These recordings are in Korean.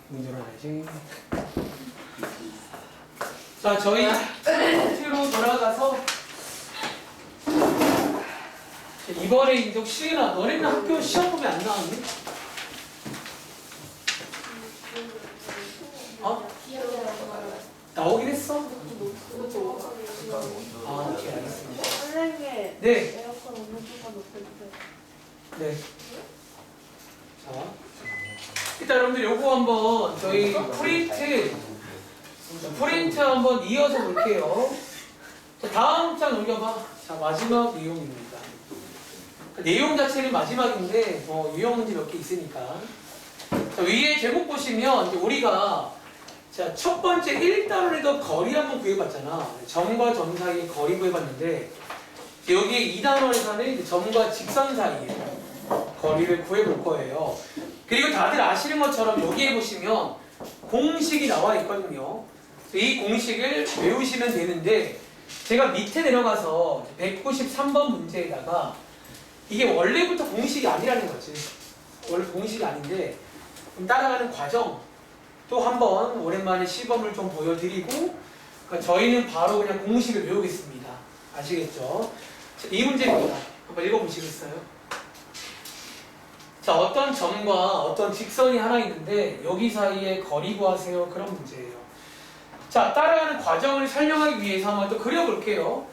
문제로 해야지. 자, 저희 PPT로 돌아가서 이번에 이제 시은아, 너네는 학교 시험 보면 안 나왔니? 어? 나오긴 했어? 아, 오케이, 알겠습니다. 선생님, 네. 에어컨 온도가 높여주세요. 네. 자, 일단 여러분들 요거 한번 저희 프린트 한번 이어서 볼게요. 자, 다음 장 넘겨봐. 자, 마지막 내용입니다. 내용 자체는 마지막인데 유형 문제 몇 개 있으니까. 자, 위에 제목 보시면 이제 우리가 자, 첫 번째 1단원에서 거리 한번 구해봤잖아. 점과 점 사이의 거리 구해봤는데 여기 2단원에서는 점과 직선 사이의 거리를 구해볼 거예요. 그리고 다들 아시는 것처럼 여기에 보시면 공식이 나와 있거든요. 이 공식을 외우시면 되는데 제가 밑에 내려가서 193번 문제에다가 이게 원래부터 공식이 아니라는 거지. 원래 공식이 아닌데 따라가는 과정 또 한번 오랜만에 시범을 좀 보여드리고 저희는 바로 그냥 공식을 외우겠습니다. 아시겠죠? 자, 이 문제입니다. 한번 읽어보시겠어요? 자, 어떤 점과 어떤 직선이 하나 있는데 여기 사이에 거리 구하세요. 그런 문제예요. 자, 따라가는 과정을 설명하기 위해서 한번 또 그려볼게요.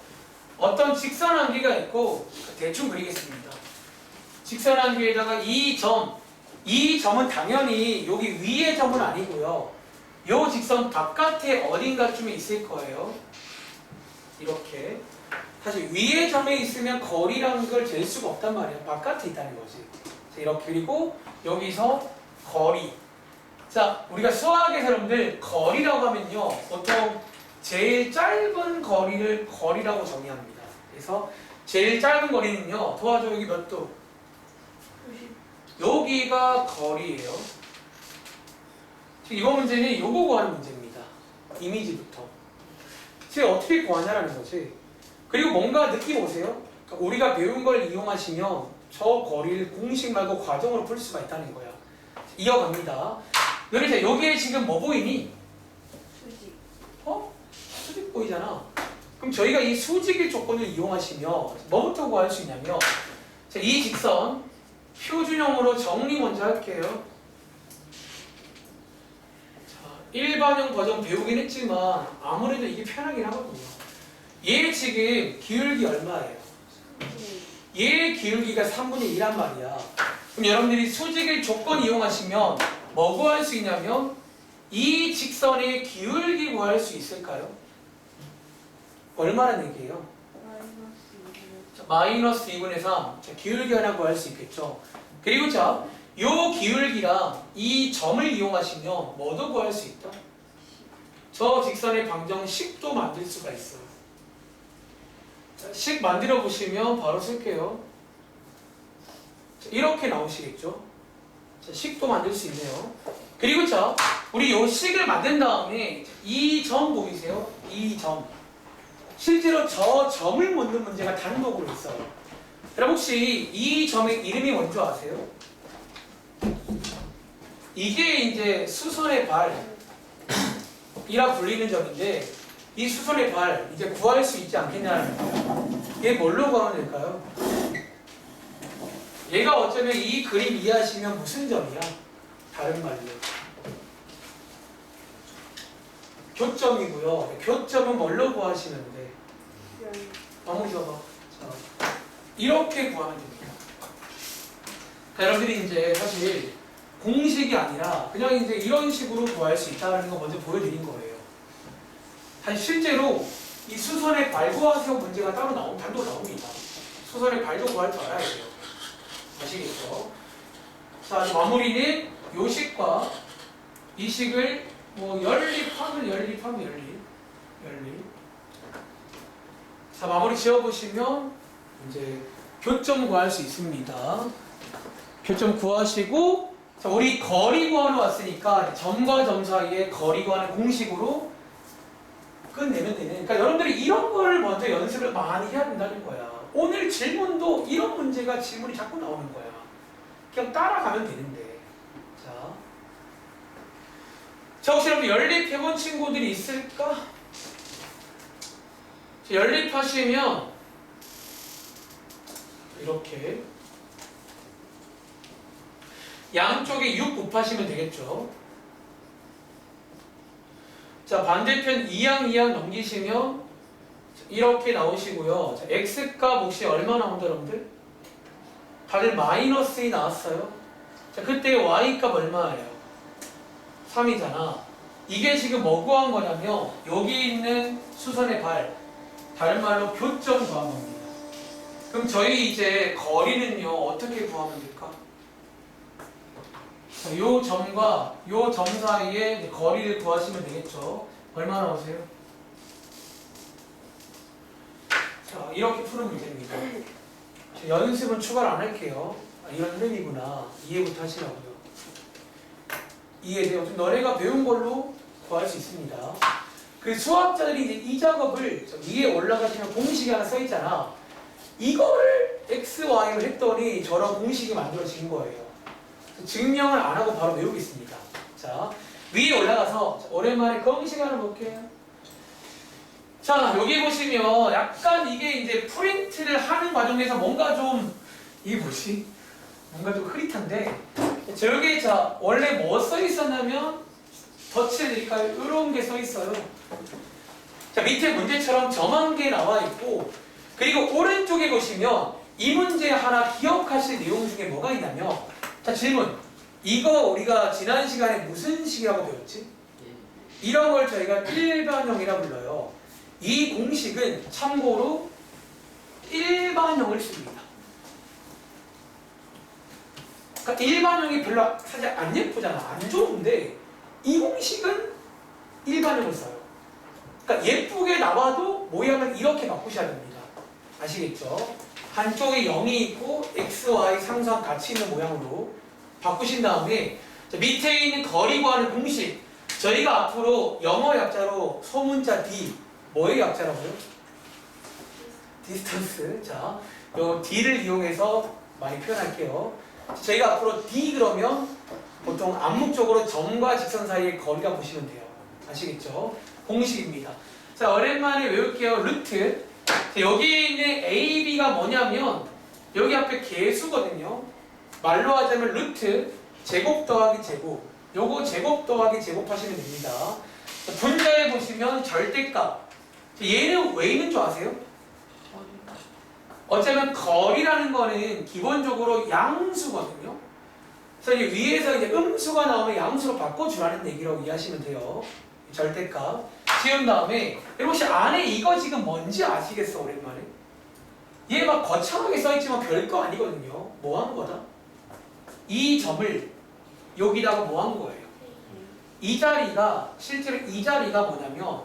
어떤 직선 한 개가 있고 대충 그리겠습니다. 직선 한 개에다가 이 점은 당연히 여기 위의 점은 아니고요. 요 직선 바깥에 어딘가쯤에 있을 거예요. 이렇게. 사실 위의 점에 있으면 거리라는 걸 잴 수가 없단 말이에요. 바깥에 있다는 거지. 자, 이렇게 그리고 여기서 거리. 자, 우리가 수학에서 여러분들 거리라고 하면요. 보통 제일 짧은 거리를 거리라고 정의합니다. 그래서 제일 짧은 거리는요. 도와줘. 여기 몇 도? 90. 여기가 거리예요. 지금 이번 문제는 요거 구하는 문제입니다. 이미지부터. 지금 어떻게 구하냐라는 거지. 그리고 뭔가 느낌 오세요? 그러니까 우리가 배운 걸 이용하시면 저 거리를 공식 말고 과정으로 풀 수가 있다는 거야. 이어갑니다. 너네 자 여기에 지금 뭐 보이니? 수직. 수직 보이잖아. 그럼 저희가 이 수직의 조건을 이용하시면 뭐부터 구할 수 있냐면 자, 이 직선 표준형으로 정리 먼저 할게요. 자, 일반형 버전 배우긴 했지만 아무래도 이게 편하긴 하거든요. 얘 지금 기울기 얼마예요? 얘 기울기가 3분의 2란 말이야. 그럼 여러분들이 수직의 조건 이용하시면 뭐 구할 수 있냐면 이 직선의 기울기 구할 수 있을까요? 얼마란 얘기예요? 마이너스 2분의 3. 자, 기울기 하나 구할 수 있겠죠. 그리고 자, 요 기울기랑 이 점을 이용하시면 뭐도 구할 수 있다? 저 직선의 방정식도 만들 수가 있어요. 자, 식 만들어 보시면 바로 쓸게요. 자, 이렇게 나오시겠죠. 자, 식도 만들 수 있네요. 그리고 자, 우리 요 식을 만든 다음에 이 점 보이세요? 이 점. 실제로 저 점을 묻는 문제가 단독으로 있어요. 여러분 혹시 이 점의 이름이 뭔지 아세요? 이게 이제 수선의 발이라 불리는 점인데 이 수선의 발 이제 구할 수 있지 않겠냐는 거예요. 얘 뭘로 구하면 될까요? 얘가 어쩌면 이 그림 이해하시면 무슨 점이야? 다른 말로 교점이고요. 교점은 뭘로 구하시면 돼? 넘어져봐. 자, 이렇게 구하면 됩니다. 그러니까 여러분들이 이제 사실 공식이 아니라 그냥 이제 이런 식으로 구할 수 있다는 거 먼저 보여드린 거예요. 사실 실제로 이 수선의 발 구하세요 문제가 따로 단독 나옵니다. 수선의 발도 구할 줄 알아야 돼요. 아시겠죠? 자, 마무리는 요 식과 이 식을 뭐 연립하면 연립. 자, 마무리 지어보시면 이제 교점 구할 수 있습니다. 교점 구하시고 자, 우리 거리 구하러 왔으니까 점과 점 사이에 거리 구하는 공식으로 끝내면 되는. 그러니까 여러분들이 이런 걸 먼저 연습을 많이 해야 된다는 거야. 오늘 질문도 이런 문제가 질문이 자꾸 나오는 거야. 그냥 따라가면 되는데. 자, 자, 혹시 여러분 연립해본 친구들이 있을까? 자, 연립하시면 이렇게 양쪽에 6 곱하시면 되겠죠. 자, 반대편 2항 넘기시면 이렇게 나오시고요. 자, x값 혹시 얼마 나온다 여러분들? 다들 마이너스 2 나왔어요. 자, 그때 y값 얼마예요? 3이잖아. 이게 지금 뭐 구한 거냐면 여기 있는 수선의 발, 다른 말로 교점 구한 겁니다. 그럼 저희 이제 거리는요 어떻게 구하면 될까? 자, 요 점과 요 점 사이에 이제 거리를 구하시면 되겠죠. 얼마 나오세요? 자, 이렇게 푸는 문제입니다. 자, 연습은 추가를 안 할게요. 아, 이런 흐름이구나. 이해부터 하시라고요. 이해돼요? 너네가 배운 걸로 구할 수 있습니다. 그 수학자들이 이제 이 작업을 위에 올라가시면 공식이 하나 써 있잖아. 이거를 x, y로 했더니 저런 공식이 만들어진 거예요. 증명을 안 하고 바로 외우겠습니다. 자, 위에 올라가서 오랜만에 공식 하나 볼게요. 자, 여기 보시면 약간 이게 이제 프린트를 하는 과정에서 뭔가 좀 이게 뭐지? 뭔가 좀 흐릿한데 저기 자 원래 뭐 써 있었냐면 덧칠해드릴까요? 이런 게 써 있어요. 자, 밑에 문제처럼 점 한 개 나와 있고 그리고 오른쪽에 보시면 이 문제 하나 기억하실 내용 중에 뭐가 있냐면 자, 질문. 이거 우리가 지난 시간에 무슨 식이라고 배웠지? 이런 걸 저희가 일반형이라 불러요. 이 공식은 참고로 일반형을 씁니다. 그러니까 일반형이 별로 사실 안 예쁘잖아. 안 좋은데 이 공식은 일반형을 써요. 그러니까 예쁘게 나와도 모양을 이렇게 바꾸셔야 됩니다. 아시겠죠? 한쪽에 0이 있고 x, y 상수항 같이 있는 모양으로 바꾸신 다음에 밑에 있는 거리 구하는 공식 저희가 앞으로 영어 약자로 소문자 D 뭐의 약자라고요? 디스턴스. 자, 요 D를 이용해서 많이 표현할게요. 저희가 앞으로 D 그러면 보통 암묵적으로 점과 직선 사이의 거리가 보시면 돼요. 아시겠죠? 공식입니다. 자, 오랜만에 외울게요. 루트. 자, 여기 있는 A, B가 뭐냐면 여기 앞에 개수거든요. 말로 하자면 루트 제곱 더하기 제곱. 요거 제곱 더하기 제곱 하시면 됩니다. 자, 분자에 보시면 절대값. 자, 얘는 왜 있는 줄 아세요? 어쩌면 거리라는 거는 기본적으로 양수거든요. 그래서 이제 위에서 이제 음수가 나오면 양수로 바꿔주라는 얘기라고 이해하시면 돼요. 절대값. 지운 다음에 여러분 혹시 안에 이거 지금 뭔지 아시겠어? 오랜만에. 얘 막 거창하게 써있지만 별거 아니거든요. 뭐 한 거다? 이 점을 여기다가 뭐 한 거예요? 이 자리가 실제로 이 자리가 뭐냐면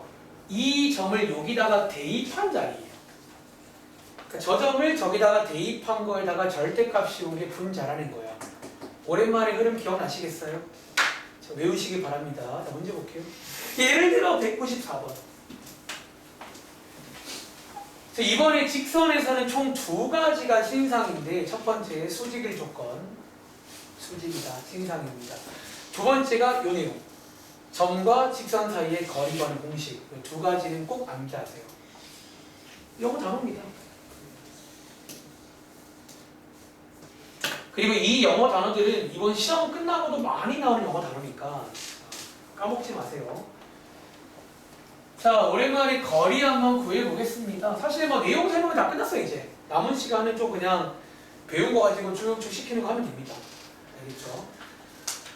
이 점을 여기다가 대입한 자리예요. 그러니까 저 점을 저기다가 대입한 거에다가 절대값 씌운 게 분자라는 거야. 오랜만에 흐름 기억나시겠어요? 자, 외우시기 바랍니다. 자, 문제 볼게요. 예를 들어 194번. 자, 이번에 직선에서는 총 두 가지가 신상인데 첫 번째 수직일 조건. 수직이다. 신상입니다. 두 번째가 요 내용. 점과 직선 사이의 거리 구하는 공식. 이 두 가지는 꼭 암기하세요. 영어 단어입니다. 그리고 이 영어 단어들은 이번 시험 끝나고도 많이 나오는 영어 단어니까 까먹지 마세요. 자, 오랜만에 거리 한번 구해보겠습니다. 사실 뭐 내용 설명은 다 끝났어요. 이제 남은 시간은 좀 그냥 배운 거 가지고 쭉쭉 시키는 거 하면 됩니다. 알겠죠?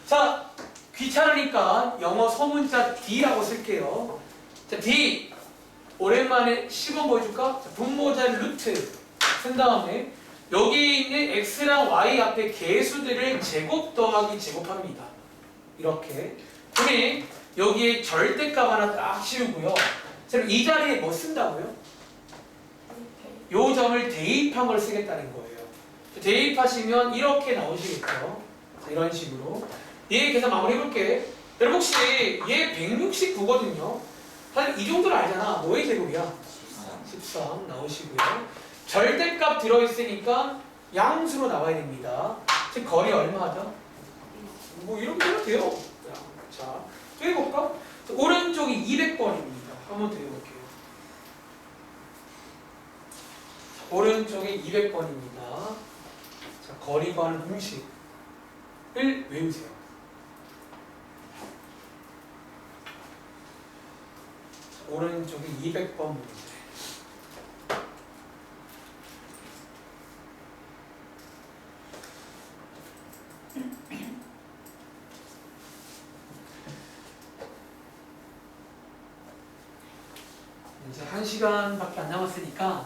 자, 귀찮으니까 영어 소문자 D라고 쓸게요. 자, D 오랜만에 시범 보여줄까? 자, 분모자 루트 쓴 다음에 여기 있는 x랑 y 앞에 개수들을 제곱 더하기 제곱합니다. 이렇게. 그럼 여기에 절대값 하나 딱 씌우고요. 그럼 이 자리에 뭐 쓴다고요? 요 점을 대입한 걸 쓰겠다는 거예요. 대입하시면 이렇게 나오시겠죠. 자, 이런 식으로. 얘 계산 마무리 해볼게. 여러분 혹시 얘 169거든요. 사실 이 정도는 알잖아. 뭐의 제곱이야? 13 나오시고요. 절대값 들어있으니까 양수로 나와야 됩니다. 즉 거리 얼마죠? 뭐 이렇게 해도 돼요. 자, 또 해볼까? 오른쪽이 200번입니다. 한번 더 해볼게요. 오른쪽이 200번입니다. 자, 거리 구하는 공식을 외우세요. 자, 오른쪽이 200번 문제. 이제 1시간밖에 안 남았으니까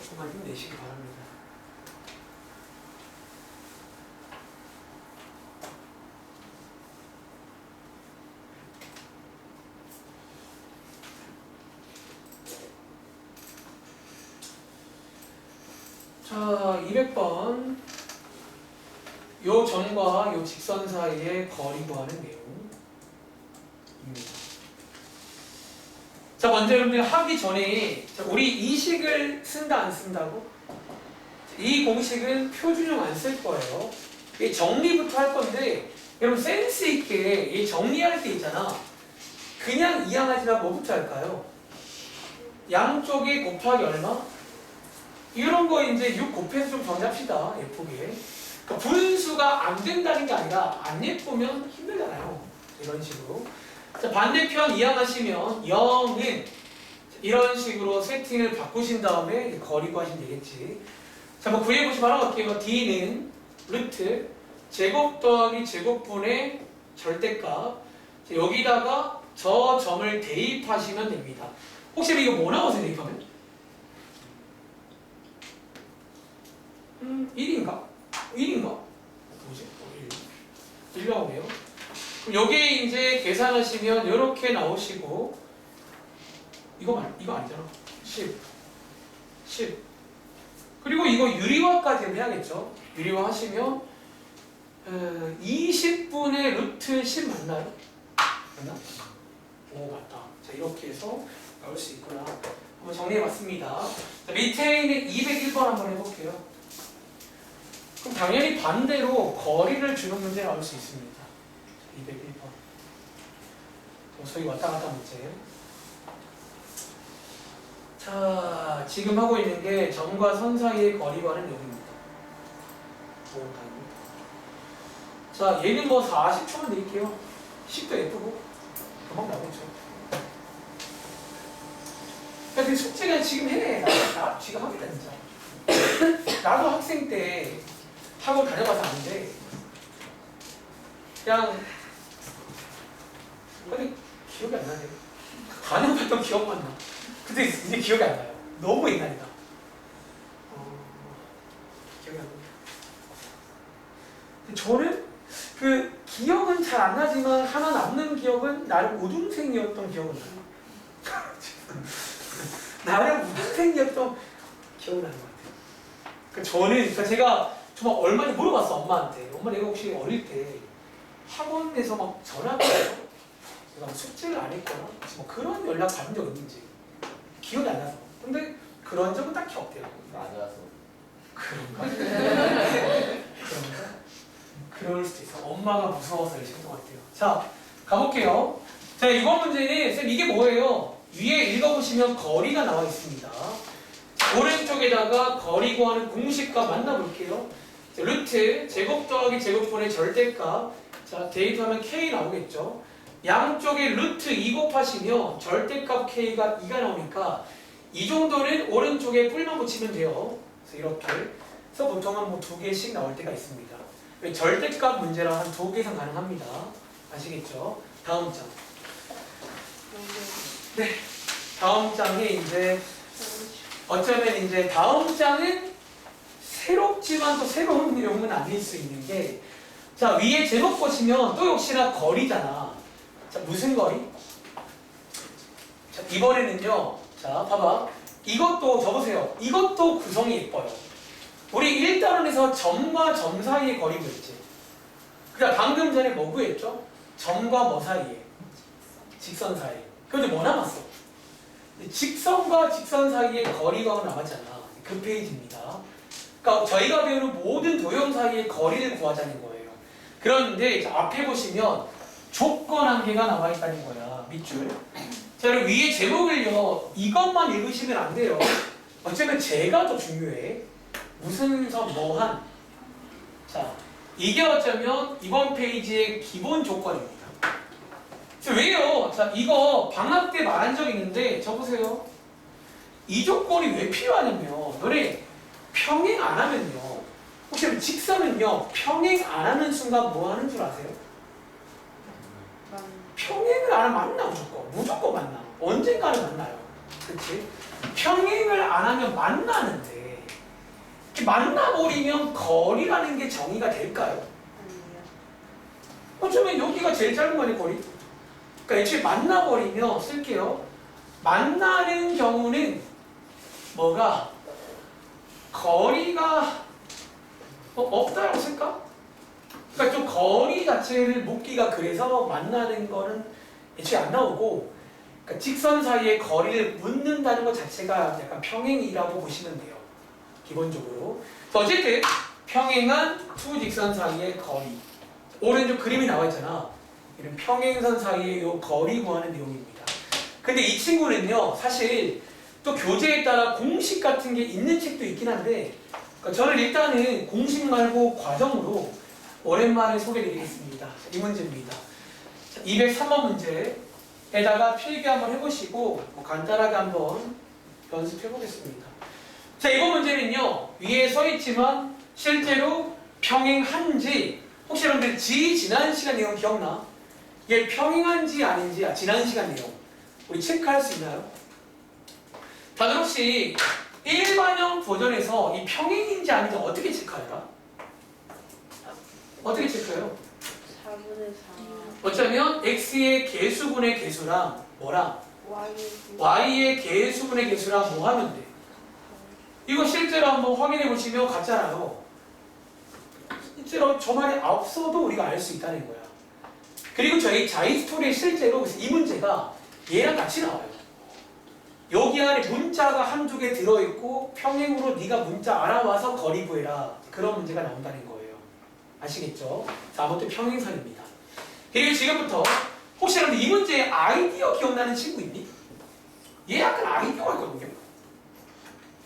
조금만 힘내시기 바랍니다. 자, 200번. 요 점과 요 직선 사이의 거리 구하는 내용입니다. 자, 먼저 여러분들 하기 전에 우리 이 식을 쓴다 안 쓴다고? 이 공식은 표준형 안 쓸 거예요. 이 정리부터 할 건데 여러분 센스 있게 이 정리할 때 있잖아. 그냥 이항하지만 뭐부터 할까요? 양쪽에 곱하기 얼마? 이런 거 이제 6 곱해서 좀 정리합시다. 예쁘게. 그러니까 분수가 안 된다는 게 아니라 안 예쁘면 힘들잖아요. 이런 식으로. 자, 반대편 이항하시면 0은 이런 식으로 세팅을 바꾸신 다음에 거리 구하시면 되겠지. 자, 뭐 구해보시면 하나 갈게요. D는 루트 제곱 더하기 제곱분의 절대값. 자, 여기다가 저 점을 대입하시면 됩니다. 혹시 이거 뭐 나와서 대입하면? 1인가? 1인가? 뭐지? 1 나오네요. 그럼 여기에 이제 계산하시면 이렇게 나오시고 이거 아니잖아. 10 그리고 이거 유리화까지 해야겠죠. 유리화 하시면 20분의 루트 10 맞나요? 맞나? 오, 맞다. 자, 이렇게 해서 나올 수 있구나. 한번 정리해봤습니다. 자, 밑에 있는 201번 한번 해볼게요. 그럼 당연히 반대로 거리를 주는 문제 나올 수 있습니다. 201번. 소위 왔다 갔다 문제. 자, 지금 하고 있는 게 점과 선 사이의 거리 구하는 내용입니다. 자, 얘는 뭐 40초만 드릴게요. 10도 예쁘고 금방 나오죠. 야, 그 숙제가 지금 해. 나 지금 하겠다 진짜. 나도 학생 때 학원 다녀봐서 아는데 그냥 근데 기억이 안 나네. 다녀봤던 기억만 나. 근데 이제 기억이 안 나요. 너무 옛날이다. 기억이 안 나요. 저는 그 기억은 잘 안 나지만 하나 남는 기억은 나름 우등생이었던 기억은 나요. 나름 우등생이었던 기억은 나는 것 같아요. 그러니까 제가 정말 얼마나 물어봤어 엄마한테. 엄마 내가 혹시 어릴 때 학원에서 막 전화가 와서 내가 숙제를 안 했거나 뭐 그런 연락 받은 적 있는지 기억이 안 나서. 근데 그런 적은 딱히 없대요. 맞아서. 그런가? 그런가? 그럴 수도 있어. 엄마가 무서워서 이러신 것 같아요. 자, 가볼게요. 자, 이번 문제는 쌤 이게 뭐예요? 위에 읽어보시면 거리가 나와 있습니다. 자, 오른쪽에다가 거리 구하는 공식값 만나볼게요. 자, 루트 제곱 더하기 제곱분의 절대값. 자, 대입하면 k 나오겠죠. 양쪽에 루트 2 곱하시면 절대값 k가 2가 나오니까 이 정도는 오른쪽에 뿔만 붙이면 돼요. 그래서 이렇게. 그래서 보통은 뭐 2개씩 나올 때가 있습니다. 절대값 문제라 한 2개 이상 가능합니다. 아시겠죠? 다음 장. 네. 다음 장에 이제 어쩌면 이제 다음 장은 새롭지만 또 새로운 내용은 아닐 수 있는 게 자, 위에 제목 보시면 또 역시나 거리잖아. 자, 무슨 거리? 자, 이번에는요. 자, 봐봐. 이것도 적으세요. 이것도 구성이 예뻐요. 우리 1단원에서 점과 점 사이의 거리 구했지. 그러니까 방금 전에 뭐 구했죠? 점과 뭐 사이에? 직선 사이. 그런데 뭐 남았어? 직선과 직선 사이의 거리가 남았잖아. 그 페이지입니다. 그러니까 저희가 배우는 모든 도형 사이의 거리를 구하자는 거예요. 그런데 앞에 보시면 조건 한 개가 나와 있다는 거야. 밑줄. 자, 그리고 위에 제목을요. 이것만 읽으시면 안 돼요. 어쩌면 제가 더 중요해. 무슨 선 뭐한. 자, 이게 어쩌면 이번 페이지의 기본 조건입니다. 자, 왜요? 자, 이거 방학 때 말한 적 있는데 저 보세요. 이 조건이 왜 필요하냐면 너네 평행 안 하면요. 혹시 직선은요. 평행 안 하는 순간 뭐 하는 줄 아세요? 평행을 안 하면 만나 무조건 만나. 언젠가는 만나요. 그치? 평행을 안 하면 만나는데 만나버리면 거리라는 게 정의가 될까요? 아니요. 어쩌면 여기가 제일 짧은 거니 거리? 그러니까 애초에 만나버리면 쓸게요. 만나는 경우는 뭐가 거리가 없다라고 쓸까? 그러니까 좀 거리 자체를 묻기가 그래서 만나는 거는 애초에 안 나오고 그러니까 직선 사이의 거리를 묻는다는 것 자체가 약간 평행이라고 보시면 돼요. 기본적으로. 어쨌든 평행한 두 직선 사이의 거리. 오른쪽 그림이 나와 있잖아. 이런 평행선 사이의 요 거리 구하는 내용입니다. 근데 이 친구는요, 사실 또 교재에 따라 공식 같은 게 있는 책도 있긴 한데, 그러니까 저는 일단은 공식 말고 과정으로 오랜만에 소개드리겠습니다. 이 문제입니다. 203번 문제에다가 필기 한번 해보시고 간단하게 한번 연습해 보겠습니다. 자, 이번 문제는요, 위에 써 있지만 실제로 평행한지, 혹시 여러분들 지난 시간 내용 기억나? 이게 평행한지 아닌지 지난 시간 내용 우리 체크할 수 있나요? 다들 혹시 일반형 버전에서 이 평행인지 아닌지 어떻게 체크할까? 어떻게 체크해요? 4분의 4. 어쩌면 x의 개수분의 개수랑 뭐랑 y의 개수분의 개수랑 뭐 하면 돼? 이거 실제로 한번 확인해 보시면 같잖아요. 실제로 저 말이 앞서도 우리가 알 수 있다는 거야. 그리고 저희 자이스토리에 실제로 이 문제가 얘랑 같이 나와요. 여기 안에 문자가 한두 개 들어있고 평행으로 네가 문자 알아와서 거리 구해라. 그런 문제가 나온다는 거예요. 아시겠죠? 자, 아무튼 평행선입니다. 그리고 지금부터 혹시 여러분 이 문제의 아이디어 기억나는 친구 있니? 얘 약간 아이디어가 있거든요.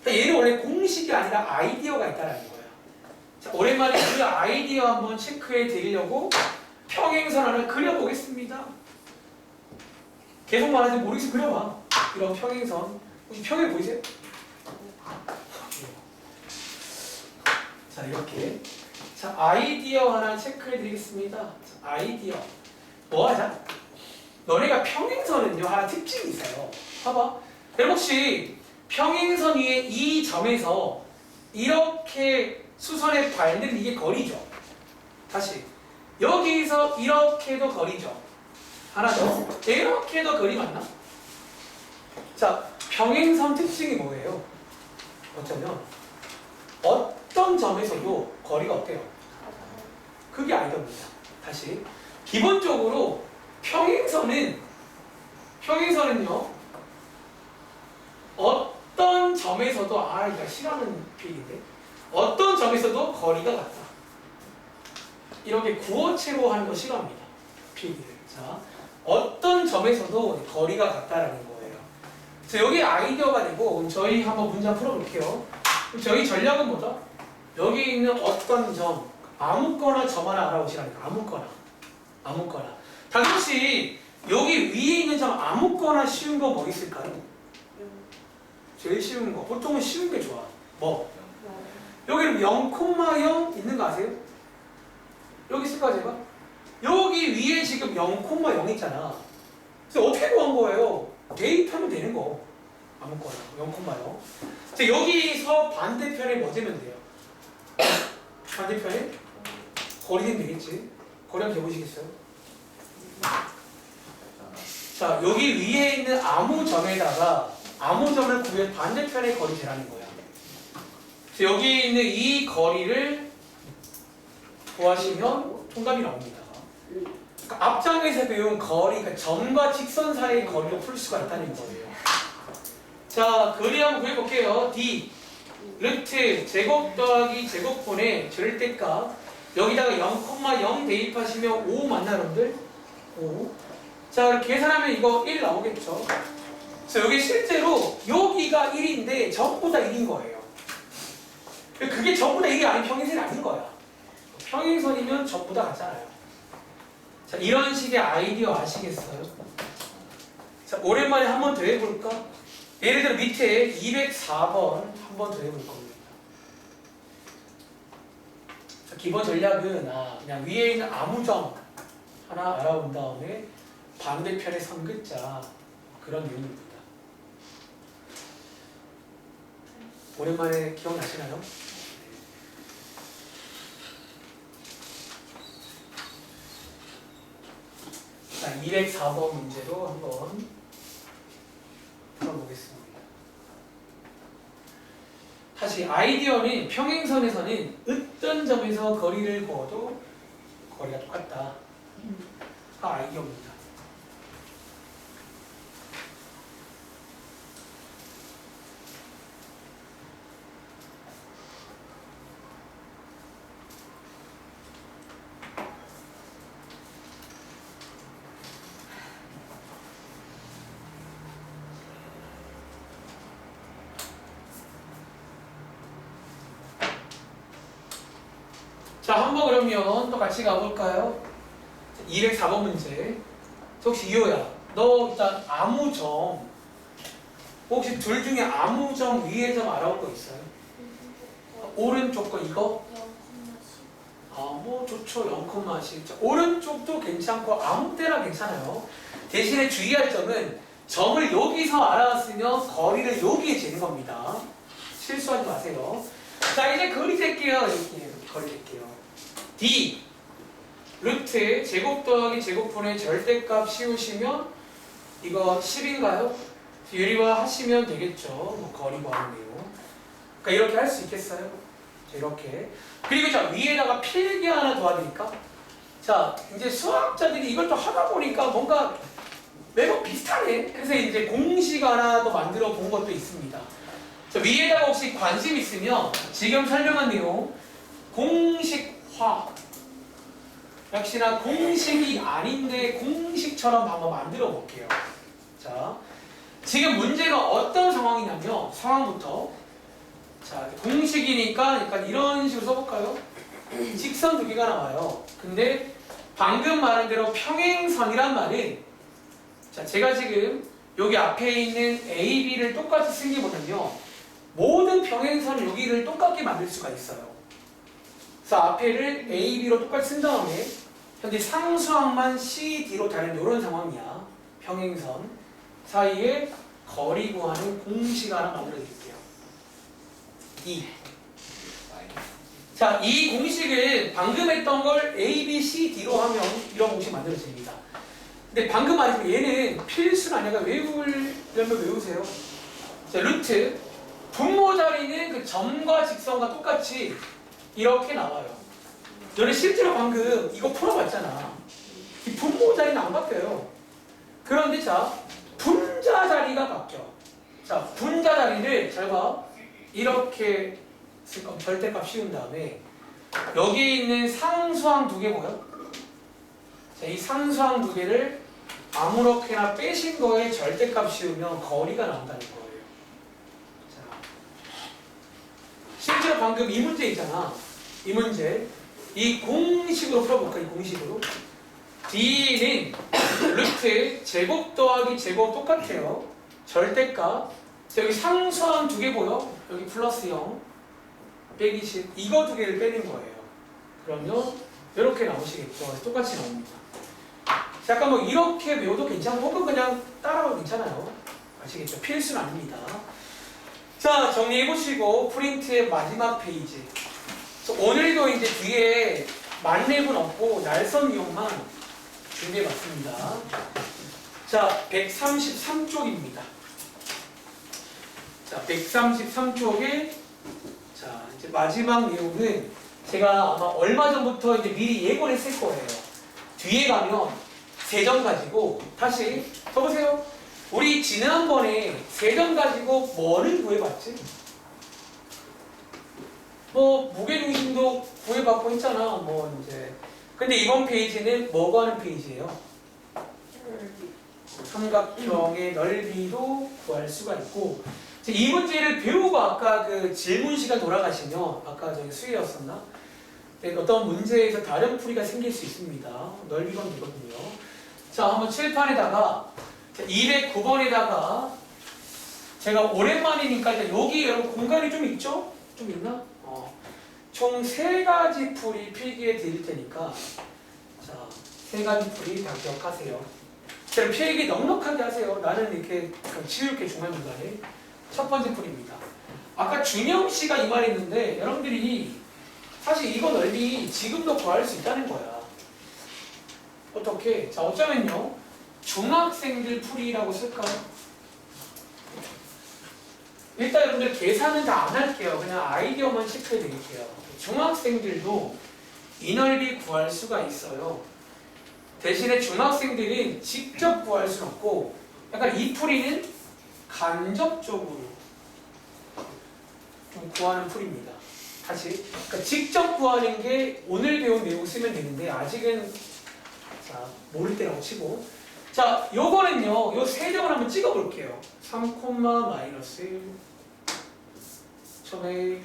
얘는 원래 공식이 아니라 아이디어가 있다는 거야. 자, 오랜만에 그 아이디어 한번 체크해 드리려고 평행선 하나 그려보겠습니다. 계속 말하지 모르겠어 그려봐. 이런 평행선. 혹시 평행 보이세요? 자, 이렇게. 자, 아이디어 하나 체크해 드리겠습니다. 자, 아이디어. 뭐 하자? 너네가 평행선은요, 하나 특징이 있어요. 봐봐. 여러분 혹시 평행선 위에 이 점에서 이렇게 수선에 밟는 이게 거리죠. 다시. 여기서 이렇게도 거리죠. 하나 더. 이렇게도 거리 맞나? 자, 평행선 특징이 뭐예요? 어쩌면 어떤 점에서도 거리가 어때요? 그게 아이디어입니다. 다시. 기본적으로 평행선은요 어떤 점에서도 이거 싫어하는 필인데 어떤 점에서도 거리가 같다. 이렇게 구어체로 하는 거 싫어합니다. 필기를. 자, 어떤 점에서도 거리가 같다라는 거예요. 그래서 여기 아이디어가 되고 저희 한번 문제 풀어볼게요. 저희 전략은 뭐다? 여기 있는 어떤 점 아무거나 점 하나 알아보시라니까. 아무거나. 다들 혹시 여기 위에 있는 점 아무거나 쉬운 거 뭐 있을까요? 제일 쉬운 거. 보통은 쉬운 게 좋아. 뭐? 여기 0,0 있는 거 아세요? 여기 있을까 제가? 여기 위에 지금 0,0 있잖아. 그래서 어떻게 구한 거예요? 대입하면 되는 거. 아무거나 0,0. 자, 여기서 반대편에 뭐 재면 돼요? 반대편에 거리는 되겠지. 거리 한번 재보시겠어요? 자, 여기 위에 있는 아무 점에다가 아무 점을 구해 반대편의 거리 재라는 거야. 자, 여기 있는 이 거리를 구하시면 통답이 나옵니다. 그러니까 앞장에서 배운 거리, 그러니까 점과 직선 사이의 거리로 풀 수가 있다는 거예요. 자, 거리 한번 구해볼게요. D 루트 제곱 더하기 제곱분의 절대값 여기다가 0,0 대입하시면 5 맞나 여러분들? 5. 자, 이렇게 계산하면 이거 1 나오겠죠. 그래서 여기 실제로 여기가 1인데 전부 다 1인 거예요. 그게 전부 다 1이 아닌 평행선이 아닌 거야. 평행선이면 전부 다 같잖아요. 자, 이런 식의 아이디어 아시겠어요? 자, 오랜만에 한 번 더 해볼까? 예를 들어 밑에 204번 한 번 더 해볼 겁니다. 자, 기본 전략은 그냥 위에 있는 아무 점 하나 알아본 다음에 반대편의 선긋자 그런 내용입니다. 오랜만에 기억나시나요? 자, 204번 문제로 한번 풀어보겠습니다. 다시 아이디어는 평행선에서는 어떤 점에서 거리를 그어도 거리가 똑같다. 아이디어입니다. 자, 한번 그러면 또 같이 가볼까요? 204번 문제. 혹시 이호야, 너 일단 아무 점, 혹시 둘 중에 아무 점 위에 점 알아볼 거 있어요? 오른쪽 거 이거? 뭐 좋죠. 0,10. 자, 오른쪽도 괜찮고 아무 때나 괜찮아요. 대신에 주의할 점은 점을 여기서 알았으면 거리를 여기에 재는 겁니다. 실수하지 마세요. 자, 이제 거리 잴게요. 이렇게 거리 잴게요. D 루트 제곱 더하기 제곱분의 절대값 씌우시면 이거 10인가요? 유리화 하시면 되겠죠. 뭐 거리 구하는데요. 그러니까 이렇게 할 수 있겠어요? 자, 이렇게. 그리고 자, 위에다가 필기 하나 도와드릴까? 자, 이제 수학자들이 이걸 또 하다 보니까 뭔가 매번 비슷하네. 그래서 이제 공식 하나 더 만들어 본 것도 있습니다. 자, 위에다가 혹시 관심 있으면 지금 설명한 내용 공식화, 역시나 공식이 아닌데 공식처럼 한번 만들어 볼게요. 자, 지금 문제가 어떤 상황이냐면 상황부터 자, 공식이니까 약간 이런 식으로 써볼까요? 직선 두 개가 나와요. 근데 방금 말한 대로 평행선이란 말은 자, 제가 지금 여기 앞에 있는 A, B를 똑같이 쓴 게 뭐냐면 모든 평행선을 여기를 똑같게 만들 수가 있어요. 그래서 앞에를 A, B로 똑같이 쓴 다음에 현재 상수항만 C, D로 다른 이런 상황이야. 평행선 사이에 거리 구하는 공식 하나 만들어 드릴게요. 자, 이 공식을 방금 했던 걸 A, B, C, D로 하면 이런 공식 만들어집니다. 근데 방금 말했지만 얘는 필수는 아니라 외우려면 외우세요. 자, 루트 분모 자리는 그 점과 직선과 똑같이 이렇게 나와요. 너네 실제로 방금 이거 풀어봤잖아. 이 분모 자리는 안 바뀌어요. 그런데 자, 분자 자리가 바뀌어. 자, 분자 자리를 잘 봐. 이렇게 절대값 씌운 다음에 여기 있는 상수항 두 개 보여? 자, 이 상수항 두 개를 아무렇게나 빼신 거에 절대값 씌우면 거리가 나온다는 거예요. 자, 실제로 방금 이 문제 있잖아. 이 문제. 이 공식으로 풀어볼까? 이 공식으로. D는 루트 제곱 더하기 제곱 똑같아요. 절대값. 여기 상수항 두 개 보여? 여기 플러스 0, 빼기 10. 이거 두 개를 빼는 거예요. 그러면 이렇게 나오시겠죠. 똑같이 나옵니다. 약간 뭐 이렇게 외워도 괜찮고 혹은 그냥 따라가도 괜찮아요. 아시겠죠? 필수는 아닙니다. 자, 정리해보시고 프린트의 마지막 페이지. 오늘도 이제 뒤에 만렙은 없고 날선 이용만 준비해봤습니다. 자, 133쪽입니다. 자, 133쪽에 자, 이제 마지막 내용은 제가 아마 얼마 전부터 이제 미리 예고를 했을 거예요. 뒤에 가면 세점 가지고 다시 써보세요. 우리 지난번에 세점 가지고 뭐를 구해봤지? 뭐 무게중심도 구해봤고 했잖아. 뭐 이제 근데 이번 페이지는 뭐 구하는 페이지예요? 삼각형의 넓이도 구할 수가 있고 이 문제를 배우고 아까 그 질문 시간 돌아가시면 아까 저기 수혜였었나? 어떤 문제에서 다른 풀이가 생길 수 있습니다. 넓이건 되거든요. 자, 한번 칠판에다가 209번에다가 제가 오랜만이니까 일단 여기 여러분 공간이 좀 있죠? 좀 있나? 총 3가지 풀이 필기해 드릴 테니까 자, 3가지 풀이 다 기억하세요. 그럼 필기 넉넉하게 하세요. 나는 이렇게 치울게 중간중간에. 첫 번째 풀입니다. 아까 준영 씨가 이 말했는데 여러분들이 사실 이거 넓이 지금도 구할 수 있다는 거야. 어떻게? 자, 어쩌면요. 중학생들 풀이라고 쓸까요? 일단 여러분들 계산은 다 안 할게요. 그냥 아이디어만 체크해 드릴게요. 중학생들도 이 넓이 구할 수가 있어요. 대신에 중학생들은 직접 구할 수는 없고 약간 이 풀이는 간접적으로 좀 구하는 풀입니다. 다시 그러니까 직접 구하는 게 오늘 배운 내용 쓰면 되는데 아직은 자 모를 때라고 치고 자 요거는요 요 세 점을 한번 찍어 볼게요. 3, -1 점에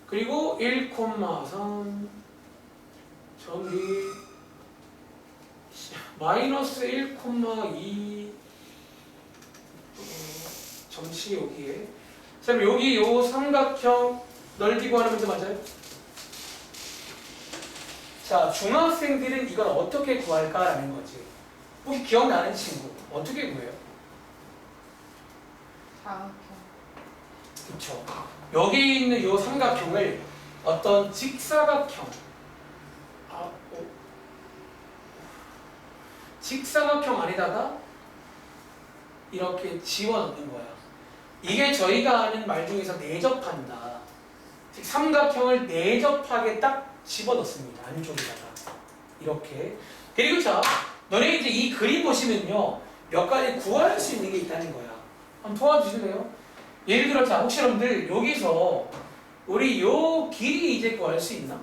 그리고 1, 3 점이 -1, 2 점치 여기에 그럼 여기 요 삼각형 넓이 구하는 문제 맞아요? 자 중학생들은 이걸 어떻게 구할까라는 거지. 혹시 기억나는 친구 어떻게 구해요? 사각형. 그쵸. 여기 있는 요 삼각형을 어떤 직사각형 직사각형 안에다가 이렇게 집어넣는 거야. 이게 저희가 아는 말 중에서 내접한다. 즉 삼각형을 내접하게 딱 집어넣습니다. 안쪽에다가 이렇게. 그리고 자 너네 이제 이 그림 보시면요 몇 가지 구할 수 있는 게 있다는 거야. 한번 도와주실래요? 예를 들어 자 혹시 여러분들 여기서 우리 요 길이 이제 구할 수 있나?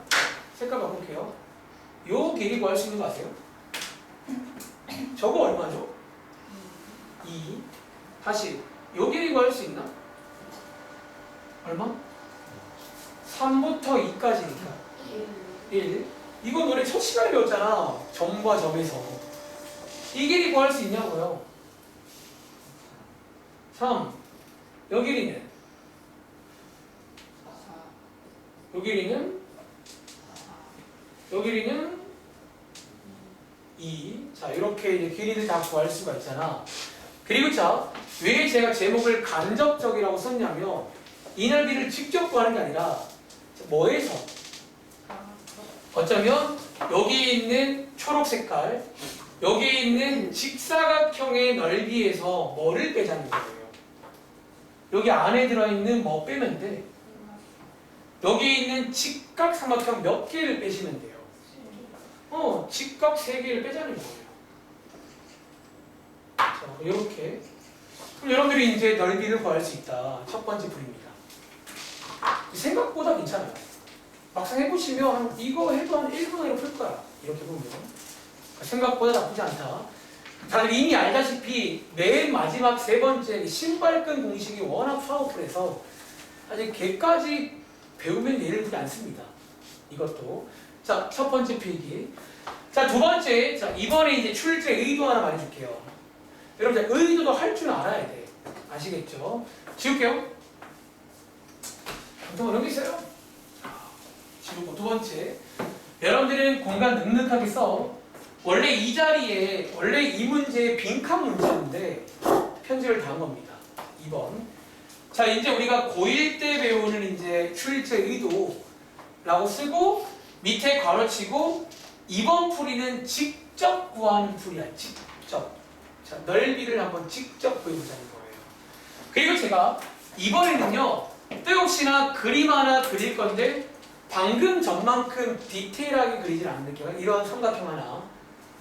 색깔 바꿀게요. 요 길이 구할 수 있는 거 아세요? 저거 얼마죠? 2. 다시 요 길이 구할 수 있나? 얼마? 3부터 2까지니까 1. 이거 너네 첫 시간에 배웠잖아. 점과 점에서. 이 길이 구할 수 있냐고요? 3. 요 길이는? 요 길이는? 요 길이는? 2. 자, 이렇게 이제 길이를 다 구할 수가 있잖아. 그리고 자, 왜 제가 제목을 간접적이라고 썼냐면 이 넓이를 직접 구하는 게 아니라 뭐에서? 어쩌면 여기 있는 초록 색깔, 여기 있는 직사각형의 넓이에서 뭐를 빼자는 거예요. 여기 안에 들어있는 뭐 빼면 돼? 여기 있는 직각삼각형 몇 개를 빼시면 돼요? 직각 3개를 빼자는 거예요. 자, 이렇게. 그럼 여러분들이 이제 넓이를 구할 수 있다. 첫 번째 풀입니다. 생각보다 괜찮아요. 막상 해보시면 이거 해도 한 1분 안에 풀 거야. 이렇게 보면. 생각보다 나쁘지 않다. 다들 이미 알다시피 맨 마지막 3번째 신발끈 공식이 워낙 파워풀해서 아직 걔까지 배우면 예를 들지 않습니다. 이것도. 자, 첫 번째 필기. 자, 두 번째. 자, 이번에 이제 출제 의도 하나 말해줄게요. 여러분, 의도도 할 줄 알아야 돼. 아시겠죠? 지울게요. 보통 어려운 게 있어요? 지우고 두 번째. 여러분들은 공간 넉넉하게 써. 원래 이 자리에, 원래 이 문제의 빈칸 문제인데 편집을 다 한 겁니다. 2번. 자, 이제 우리가 고1 때 배우는 이제 출제 의도라고 쓰고 밑에 괄호치고 2번 풀이는 직접 구하는 풀이야. 직접. 자, 넓이를 한번 직접 구해보자는 거예요. 그리고 제가 이번에는요 또 역시나 그림 하나 그릴 건데 방금 전만큼 디테일하게 그리질 않을게요. 이런 삼각형 하나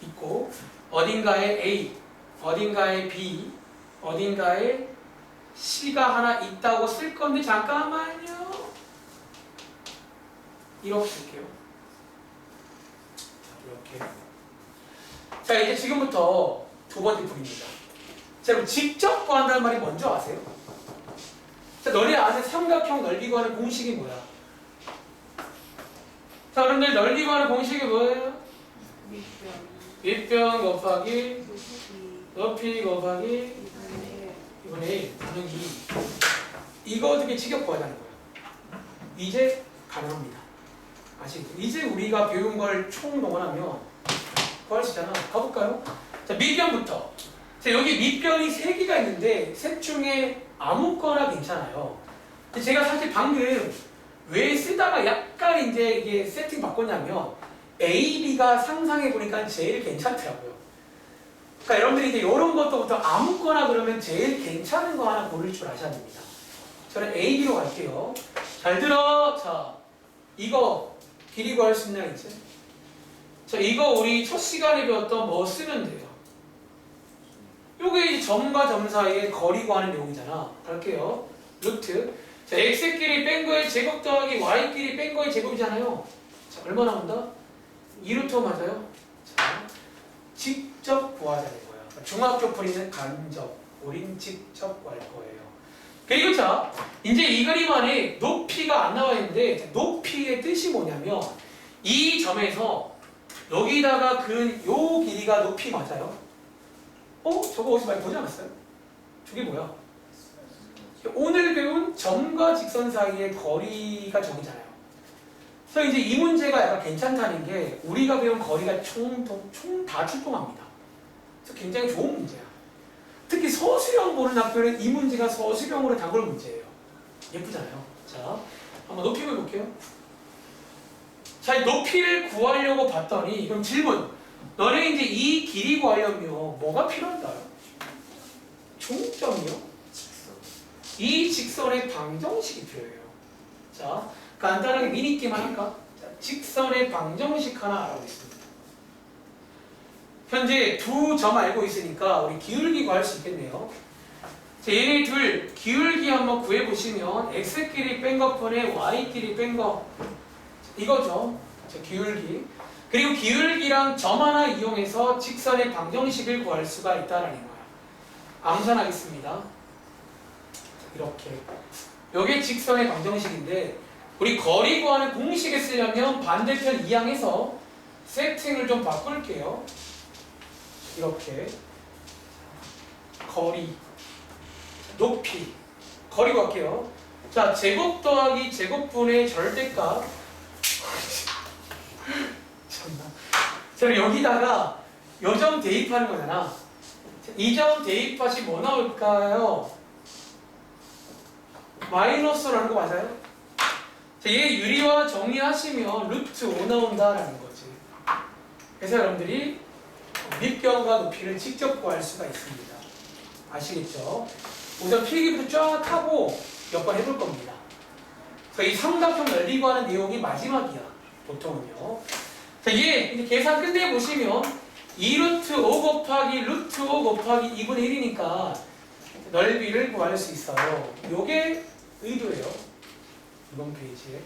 있고 어딘가에 A, 어딘가에 B, 어딘가에 C가 하나 있다고 쓸 건데 잠깐만요. 이렇게 쓸게요. 이렇게. 자, 이제 지금부터 두 번째 풀입니다. 자, 그럼 직접 구한다는 말이 뭔지 아세요? 자, 너네 아는 삼각형 넓이 구하는 공식이 뭐야? 자, 여러분들 넓이 구하는 공식이 뭐예요? 밑변 곱하기 높이 곱하기 2분의 1 나누기 2. 이거 어떻게 직접 구하자는 거야? 이제 가능합니다. 아시겠죠? 이제 우리가 배운 걸 총동원하면 구할 수 있잖아. 가볼까요? 자, 밑변부터. 자, 여기 밑변이 3개가 있는데 셋 중에 아무거나 괜찮아요. 근데 제가 사실 방금 왜 쓰다가 약간 이제 이게 세팅 바꿨냐면 A, B가 상상해 보니까 제일 괜찮더라고요. 그러니까 여러분들이 이제 이런 것부터 아무거나 그러면 제일 괜찮은 거 하나 고를 줄 아셔야 됩니다. 저는 A, B로 갈게요. 잘 들어. 자, 이거 길이 구할 수 있나 이제? 자, 이거 우리 첫 시간에 배웠던 뭐 쓰면 돼요? 요게 이제 점과 점 사이의 거리 구하는 내용이잖아. 갈게요. 루트. 자, x끼리 뺀 거의 제곱 더하기 y끼리 뺀 거의 제곱이잖아요. 자, 얼마 나온다? 2루트 맞아요? 자, 직접 구하자는 거야. 중학교 풀이는 간접, 우린 직접 구할 거예요. 그리고 자, 이제 이 그림 안에 높이가 안 나와 있는데 높이의 뜻이 뭐냐면 이 점에서 여기다가 그은 요 길이가 높이 맞아요? 저거 어디서 많이 보지 않았어요? 저게 뭐야? 오늘 배운 점과 직선 사이의 거리가 저기잖아요. 그래서 이제 이 문제가 약간 괜찮다는 게 우리가 배운 거리가 총 다 출동합니다. 그래서 굉장히 좋은 문제야. 특히 서술형 보는 학교는 이 문제가 서술형으로 다룰 문제예요. 예쁘잖아요. 자, 한번 높이 볼게요. 자, 이 높이를 구하려고 봤더니 그럼 질문. 너네 이제 이 길이 구하려면 뭐가 필요한가요? 중점이요? 이 직선의 방정식이 필요해요. 자, 간단하게 미니게임만 할까? 자, 직선의 방정식 하나 알아보겠습니다. 현재 두 점 알고 있으니까 우리 기울기 구할 수 있겠네요. 자, 얘네 둘 기울기 한번 구해보시면 x끼리 뺀 것분에 y끼리 뺀 거 이거죠. 자, 기울기. 그리고 기울기랑 점 하나 이용해서 직선의 방정식을 구할 수가 있다는 거야. 암산하겠습니다. 이렇게. 이게 직선의 방정식인데 우리 거리 구하는 공식에 쓰려면 반대편 이항해서 세팅을 좀 바꿀게요. 이렇게. 거리, 높이, 거리 구할게요. 자, 제곱 더하기 제곱분의 절대값. 참나. 자, 여기다가 요 점 대입하는 거잖아. 이 점 대입하시 뭐 나올까요? 마이너스라는 거 맞아요? 자, 얘 유리화 정리하시면 루트 5 나온다라는 거지. 그래서 여러분들이 밑변과 높이를 직접 구할 수가 있습니다. 아시겠죠? 우선 필기부터 쫙 하고 몇 번 해볼 겁니다. 그래서 이 삼각형 넓이 구하는 내용이 마지막이야. 보통은요. 자, 얘 이제 계산 끝내보시면 2루트 5 곱하기 루트 5 곱하기 2분의 1이니까 넓이를 구할 수 있어요. 요게 의도예요. 이번 페이지에.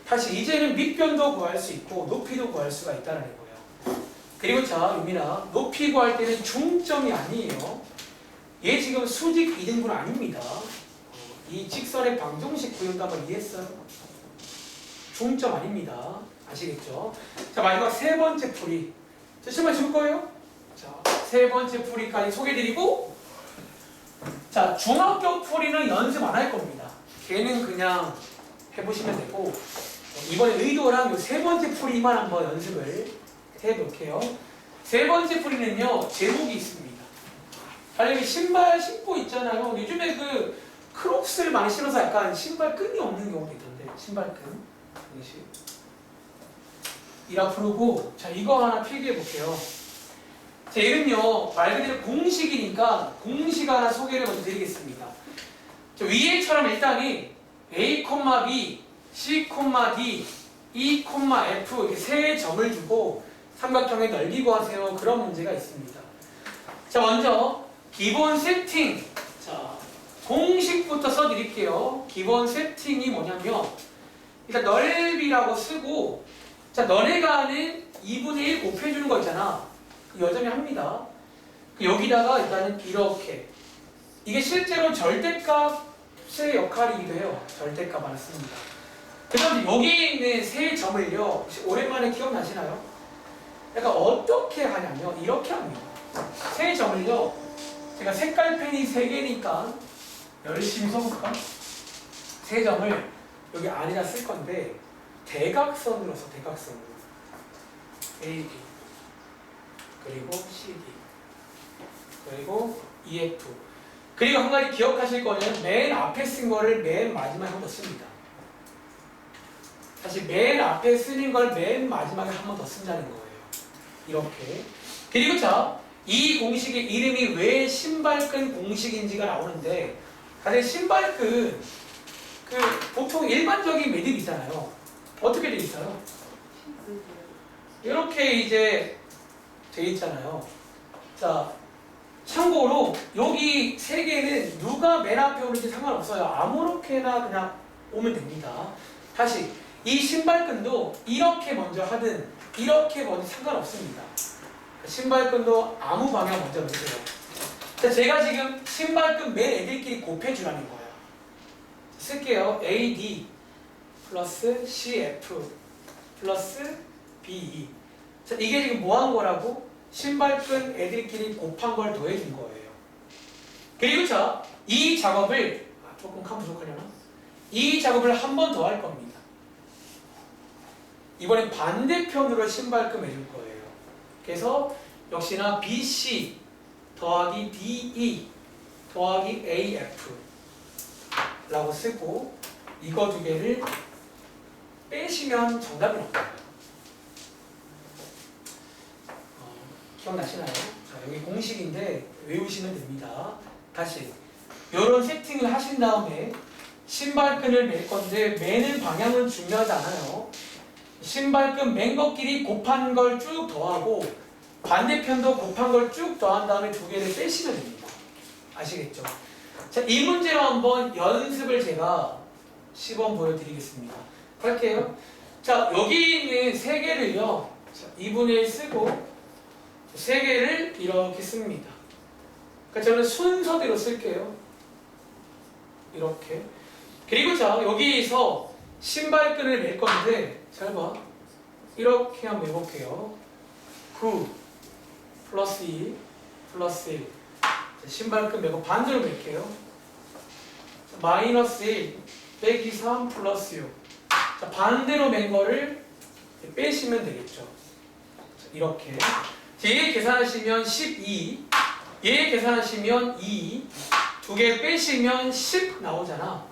다시 이제는 밑변도 구할 수 있고 높이도 구할 수가 있다는 거예요. 그리고 자, 유민아, 높이 구할 때는 중점이 아니에요. 얘 지금 수직 이등분 아닙니다. 이 직선의 방정식 구현도 한번 이해했어요? 중점 아닙니다. 아시겠죠? 자, 마지막 세 번째 풀이. 자, 시험에 줄 거예요? 자, 세 번째 풀이까지 소개해드리고, 자, 중학교 풀이는 연습 안 할 겁니다. 걔는 그냥 해보시면 되고, 이번에 의도랑 요 세 번째 풀이만 한번 연습을 해볼게요. 세 번째 풀이는요, 제목이 있습니다. 만약에 신발 신고 있잖아요. 요즘에 그 크록스를 많이 신어서 약간 신발 끈이 없는 경우도 있던데, 신발 끈. 이라 부르고, 자, 이거 하나 필기해 볼게요. 자, 얘는요, 말 그대로 공식이니까 공식 하나 소개를 먼저 드리겠습니다. 자, 위에처럼 일단이 A, B, C, D, E, F 이렇게 세 점을 주고 삼각형의 넓이 구하세요. 그런 문제가 있습니다. 자, 먼저 기본 세팅. 자, 공식부터 써드릴게요. 기본 세팅이 뭐냐면 일단 넓이라고 쓰고, 자, 너네가 아는 2분의 1 곱해주는 거 있잖아. 여전히 합니다. 여기다가 일단은 이렇게 이게 실제로 절대값의 역할이기도 해요. 절대값 하나 씁니다. 그다음 여기 있는 세 점을요. 혹시 오랜만에 기억나시나요? 약간 어떻게 하냐면 이렇게 합니다. 세 점을요. 제가 색깔펜이 세 개니까 열심히 써볼까? 세 점을 여기 안에다 쓸 건데 대각선으로 써. 대각선으로 AD 그리고 CD 그리고 EF 그리고 한 가지 기억하실 거는 맨 앞에 쓴 거를 맨 마지막에 한 번 씁니다. 다시 맨 앞에 쓰는 걸 맨 마지막에 한 번 더 쓴다는 거예요. 이렇게. 그리고 자, 이 공식의 이름이 왜 신발끈 공식인지가 나오는데 사실 신발끈 보통 일반적인 매듭 있잖아요. 어떻게 돼 있어요? 이렇게 이제 돼 있잖아요. 자, 참고로 여기 세 개는 누가 맨 앞에 오는지 상관없어요. 아무렇게나 그냥 오면 됩니다. 다시 이 신발끈도 이렇게 먼저 하든 이렇게 먼저 상관없습니다. 신발끈도 아무 방향 먼저 넣으세요. 자, 제가 지금 신발끈 맨 애들끼리 곱해주라는 거예요. 쓸게요. AD 플러스 CF 플러스 BE. 자, 이게 지금 뭐 한 거라고? 신발끈 애들끼리 곱한 걸 더해준 거예요. 그리고 자, 이 작업을 조금 칸 부족하려나? 이 작업을 한 번 더 할 겁니다. 이번엔 반대편으로 신발끈 해줄 거예요. 그래서 역시나 BC 더하기 DE 더하기 AF 라고 쓰고 이거 두 개를 빼시면 정답이 나와요. 기억나시나요? 자, 여기 공식인데 외우시면 됩니다. 다시 이런 세팅을 하신 다음에 신발끈을 맬 건데 매는 방향은 중요하지 않아요. 신발끈 맨 것끼리 곱한 걸 쭉 더하고 반대편도 곱한 걸 쭉 더한 다음에 두 개를 빼시면 됩니다. 아시겠죠? 자, 이 문제로 한번 연습을 제가 시범 보여드리겠습니다. 갈게요. 자, 여기 있는 세 개를요. 2분의 1 쓰고 세 개를 이렇게 씁니다. 그러니까 저는 순서대로 쓸게요. 이렇게. 그리고 자, 여기서 신발끈을 맬 건데 잘 봐. 이렇게 한번 해볼게요. 9 플러스 2 플러스 1. 자, 신발끈 매고 반대로 맬게요. 자, 마이너스 1 빼기 3 플러스 6. 자, 반대로 맨 거를 빼시면 되겠죠. 자, 이렇게. 얘 계산하시면 12, 얘 계산하시면 2, 두 개 빼시면 10 나오잖아.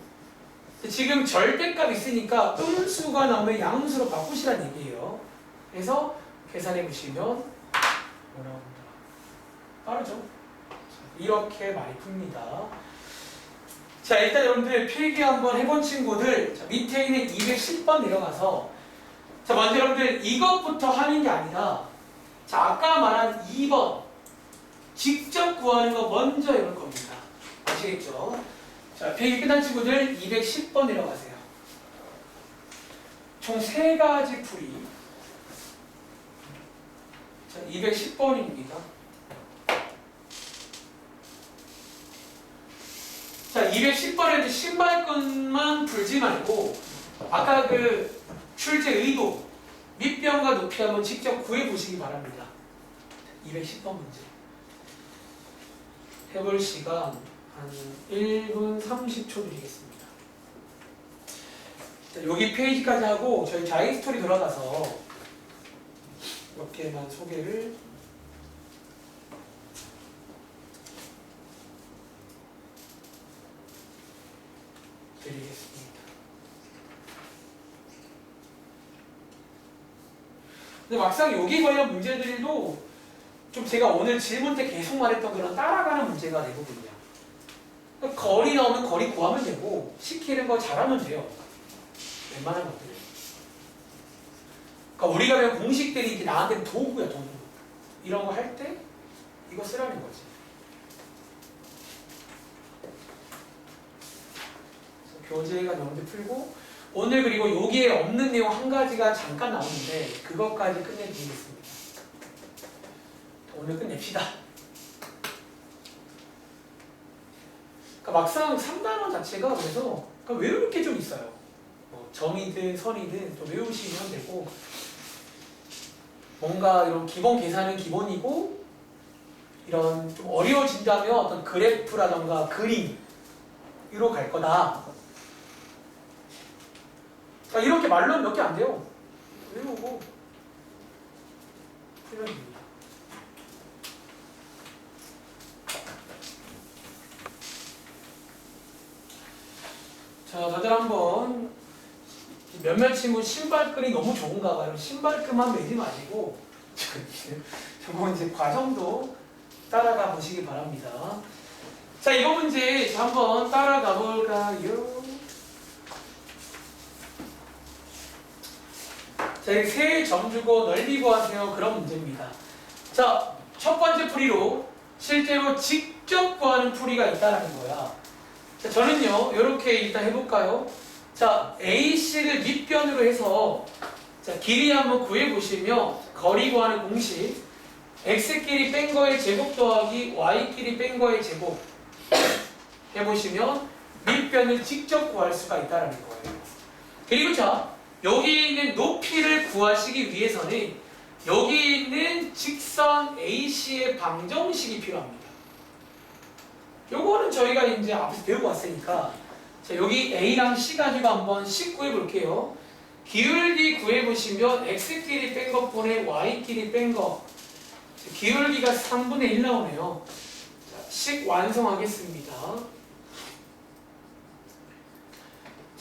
지금 절대값 있으니까 음수가 나오면 양수로 바꾸시라는 얘기예요. 그래서 계산해 보시면 뭐 나옵니다. 빠르죠? 이렇게 많이 풉니다. 자, 일단 여러분들 필기 한번 해본 친구들 자, 밑에 있는 210번 내려가서 자, 먼저 여러분들 이것부터 하는 게 아니라 자, 아까 말한 2번 직접 구하는 거 먼저 해볼 겁니다. 아시겠죠? 자, 필기 끝난 친구들 210번 내려가세요. 총 3가지 풀이. 자, 210번입니다. 자, 210번에도 신발끈만 풀지 말고 아까 그 출제 의도 밑변과 높이 한번 직접 구해보시기 바랍니다. 210번 문제. 해볼 시간 한 1분 30초 드리겠습니다. 자, 여기 페이지까지 하고 저희 자이스토리 들어가서 이렇게만 소개를 드리겠습니다. 근데 막상 여기 관련 문제들도 좀 제가 오늘 질문 때 계속 말했던 그런 따라가는 문제가 대부분이야. 그러니까 거리 나오면 거리 구하면 되고 시키는 거 잘하면 돼요. 웬만한 것들은. 그러니까 우리가 배운 공식들이 이렇게 나한테는 도구야, 도구. 이런 거 할 때 이거 쓰라는 거지. 교재가 여러분들 풀고 오늘 그리고 여기에 없는 내용 한 가지가 잠깐 나오는데 그것까지 끝내드리겠습니다. 오늘 끝냅시다. 막상 3단원 자체가 그래서 외울 게 좀 있어요. 점이든 선이든 좀 외우시면 되고, 뭔가 이런 기본 계산은 기본이고, 이런 좀 어려워진다면 어떤 그래프라던가 그림으로 갈 거다. 이렇게 말로는 몇 개 안 돼요. 외우고 풀면 됩니다. 자, 다들 한번 몇몇 친구 신발끈이 너무 좋은가 봐요. 신발끈만 매지 마시고 저거 이제 과정도 따라가 보시기 바랍니다. 자, 이거 문제 한번 따라가 볼까요? 자, 여기 세 점 주고 넓이 구하세요. 그런 문제입니다. 자, 첫 번째 풀이로 실제로 직접 구하는 풀이가 있다는 거야. 자, 저는요, 이렇게 일단 해볼까요? 자, AC를 밑변으로 해서 자, 길이 한번 구해보시면 거리 구하는 공식 X끼리 뺀 거의 제곱 더하기 Y끼리 뺀 거의 제곱 해보시면 밑변을 직접 구할 수가 있다는 거예요. 그리고 자, 여기 있는 높이를 구하시기 위해서는 여기 있는 직선 AC의 방정식이 필요합니다. 요거는 저희가 이제 앞에서 배우고 왔으니까 자, 여기 A랑 C 가지고 한번 식 구해 볼게요. 기울기 구해 보시면 X끼리 뺀 것분의 Y끼리 뺀 거 기울기가 3분의 1 나오네요. 자, 식 완성하겠습니다.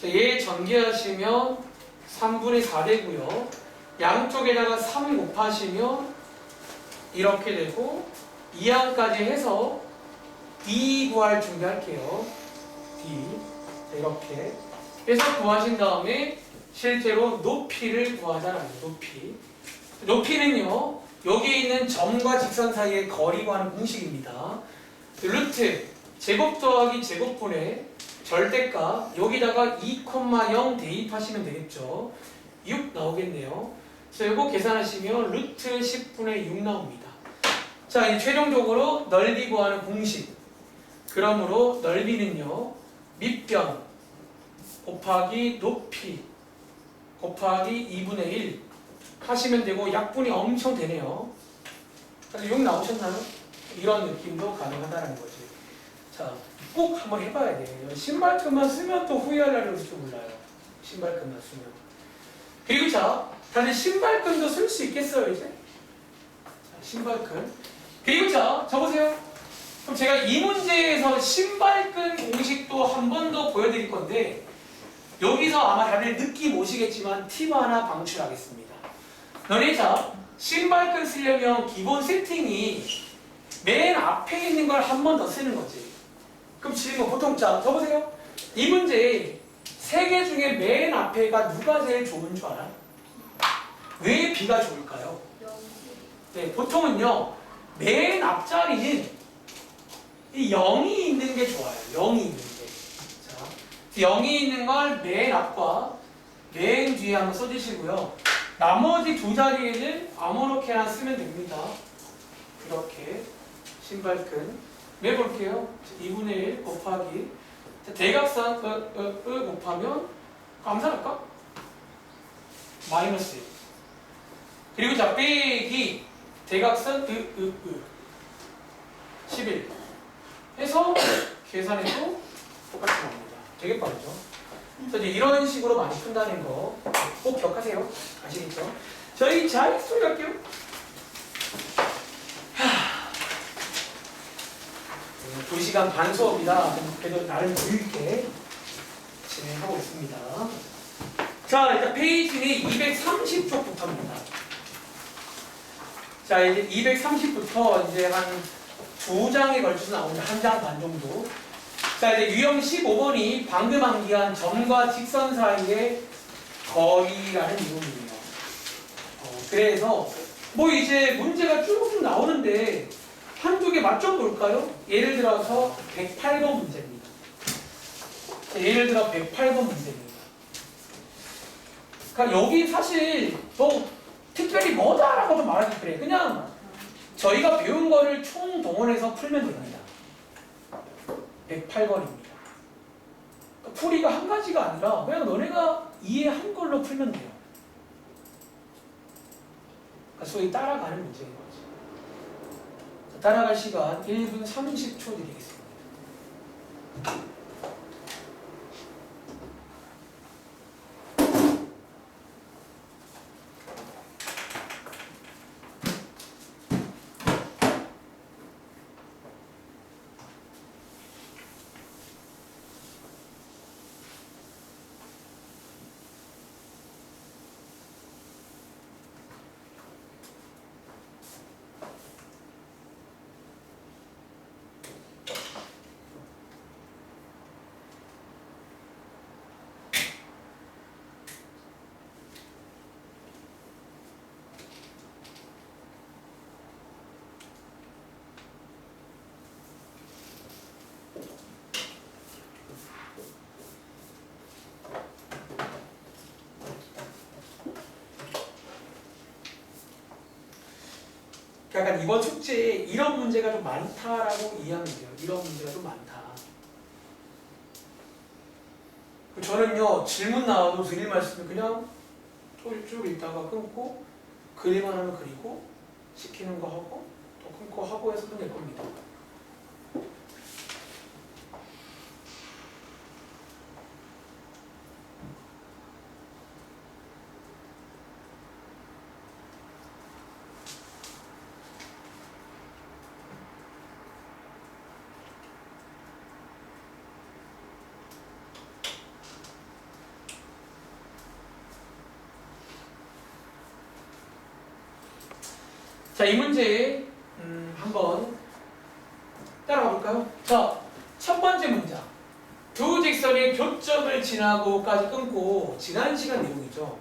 자, 얘 전개하시면 3분의 4 되고요. 양쪽에다가 3 곱하시면 이렇게 되고 2항까지 해서 D 구할 준비할게요. D. 자, 이렇게 해서 구하신 다음에 실제로 높이를 구하잖아요. 높이. 높이는요. 여기 있는 점과 직선 사이의 거리 구하는 공식입니다. 루트 제곱 더하기 제곱분의 절대값 여기다가 2,0 대입하시면 되겠죠. 6 나오겠네요. 자, 이거 계산하시면 루트 10분의 6 나옵니다. 자, 이제 최종적으로 넓이 구하는 공식. 그러므로 넓이는요. 밑변 곱하기 높이 곱하기 2분의 1 하시면 되고 약분이 엄청 되네요. 6 나오셨나요? 이런 느낌도 가능하다는 거지. 자, 꼭 한번 해봐야 돼요. 신발끈만 쓰면 또 후회하려고 몰라요. 신발끈만 쓰면. 그리고 자, 다들 신발끈도 쓸 수 있겠어요, 이제? 자, 신발끈. 그리고 자, 적으세요. 그럼 제가 이 문제에서 신발끈 공식도 한 번 더 보여드릴 건데, 여기서 아마 다들 느낌 오시겠지만 팁 하나 방출하겠습니다. 너네 자, 신발끈 쓰려면 기본 세팅이 맨 앞에 있는 걸 한 번 더 쓰는 거지. 그럼 질문 보통 자, 적으세요. 이 문제 세 개 중에 맨 앞에가 누가 제일 좋은 줄 알아? 왜 B가 좋을까요? 네, 보통은요. 맨 앞자리는 이 0이 있는 게 좋아요. 0이 있는 게. 자, 0이 있는 걸 맨 앞과 맨 뒤에 한번 써주시고요. 나머지 두 자리에는 아무렇게나 쓰면 됩니다. 이렇게 신발끈 매볼게요. 2분의 1 곱하기 대각선 곱하면 감산할까? 마이너스 1. 그리고 자 빼기 대각선 11 해서 계산해도 똑같이 나옵니다. 되게 빠르죠? 그래서 이제 이런 식으로 많이 푼다는 거 꼭 기억하세요. 아시겠죠? 저희 잘 소리 갈게요. 2시간 반 수업이라 그래도 나름 여유있게 진행하고 있습니다. 자, 일단 페이지는 230쪽부터입니다. 자, 이제 230부터 이제 한 2장에 걸쳐서 나옵니다. 1장 반 정도. 자, 이제 유형 15번이 방금 암기한 점과 직선 사이의 거리라는 이론이에요. 그래서 뭐 이제 문제가 쭉쭉 나오는데 한두 개 맞춰 볼까요? 예를 들어서 108번 문제입니다. 자, 예를 들어 108번 문제입니다. 그러니까 여기 사실 뭐 특별히 뭐다라고 좀 말하기 그래. 그냥 저희가 배운 거를 총동원해서 풀면 됩니다. 108번입니다. 그러니까 풀이가 한 가지가 아니라 그냥 너네가 이해한 걸로 풀면 돼요. 그러니까 소위 따라가는 문제인 거지. 자, 따라갈 시간 1분 30초 드리겠습니다. 약간 이번 숙제에 이런 문제가 좀 많다라고 이해하면 돼요. 이런 문제가 좀 많다. 저는요, 질문 나와도 드릴 말씀을 그냥 쭉 읽다가 끊고, 그릴만 하면 그리고, 시키는 거 하고, 또 끊고 하고 해서 끝낼 겁니다. 자, 이 문제 한번 따라가 볼까요? 자, 첫 번째 문장. 두 직선의 교점을 지나고까지 끊고 지난 시간 내용이죠.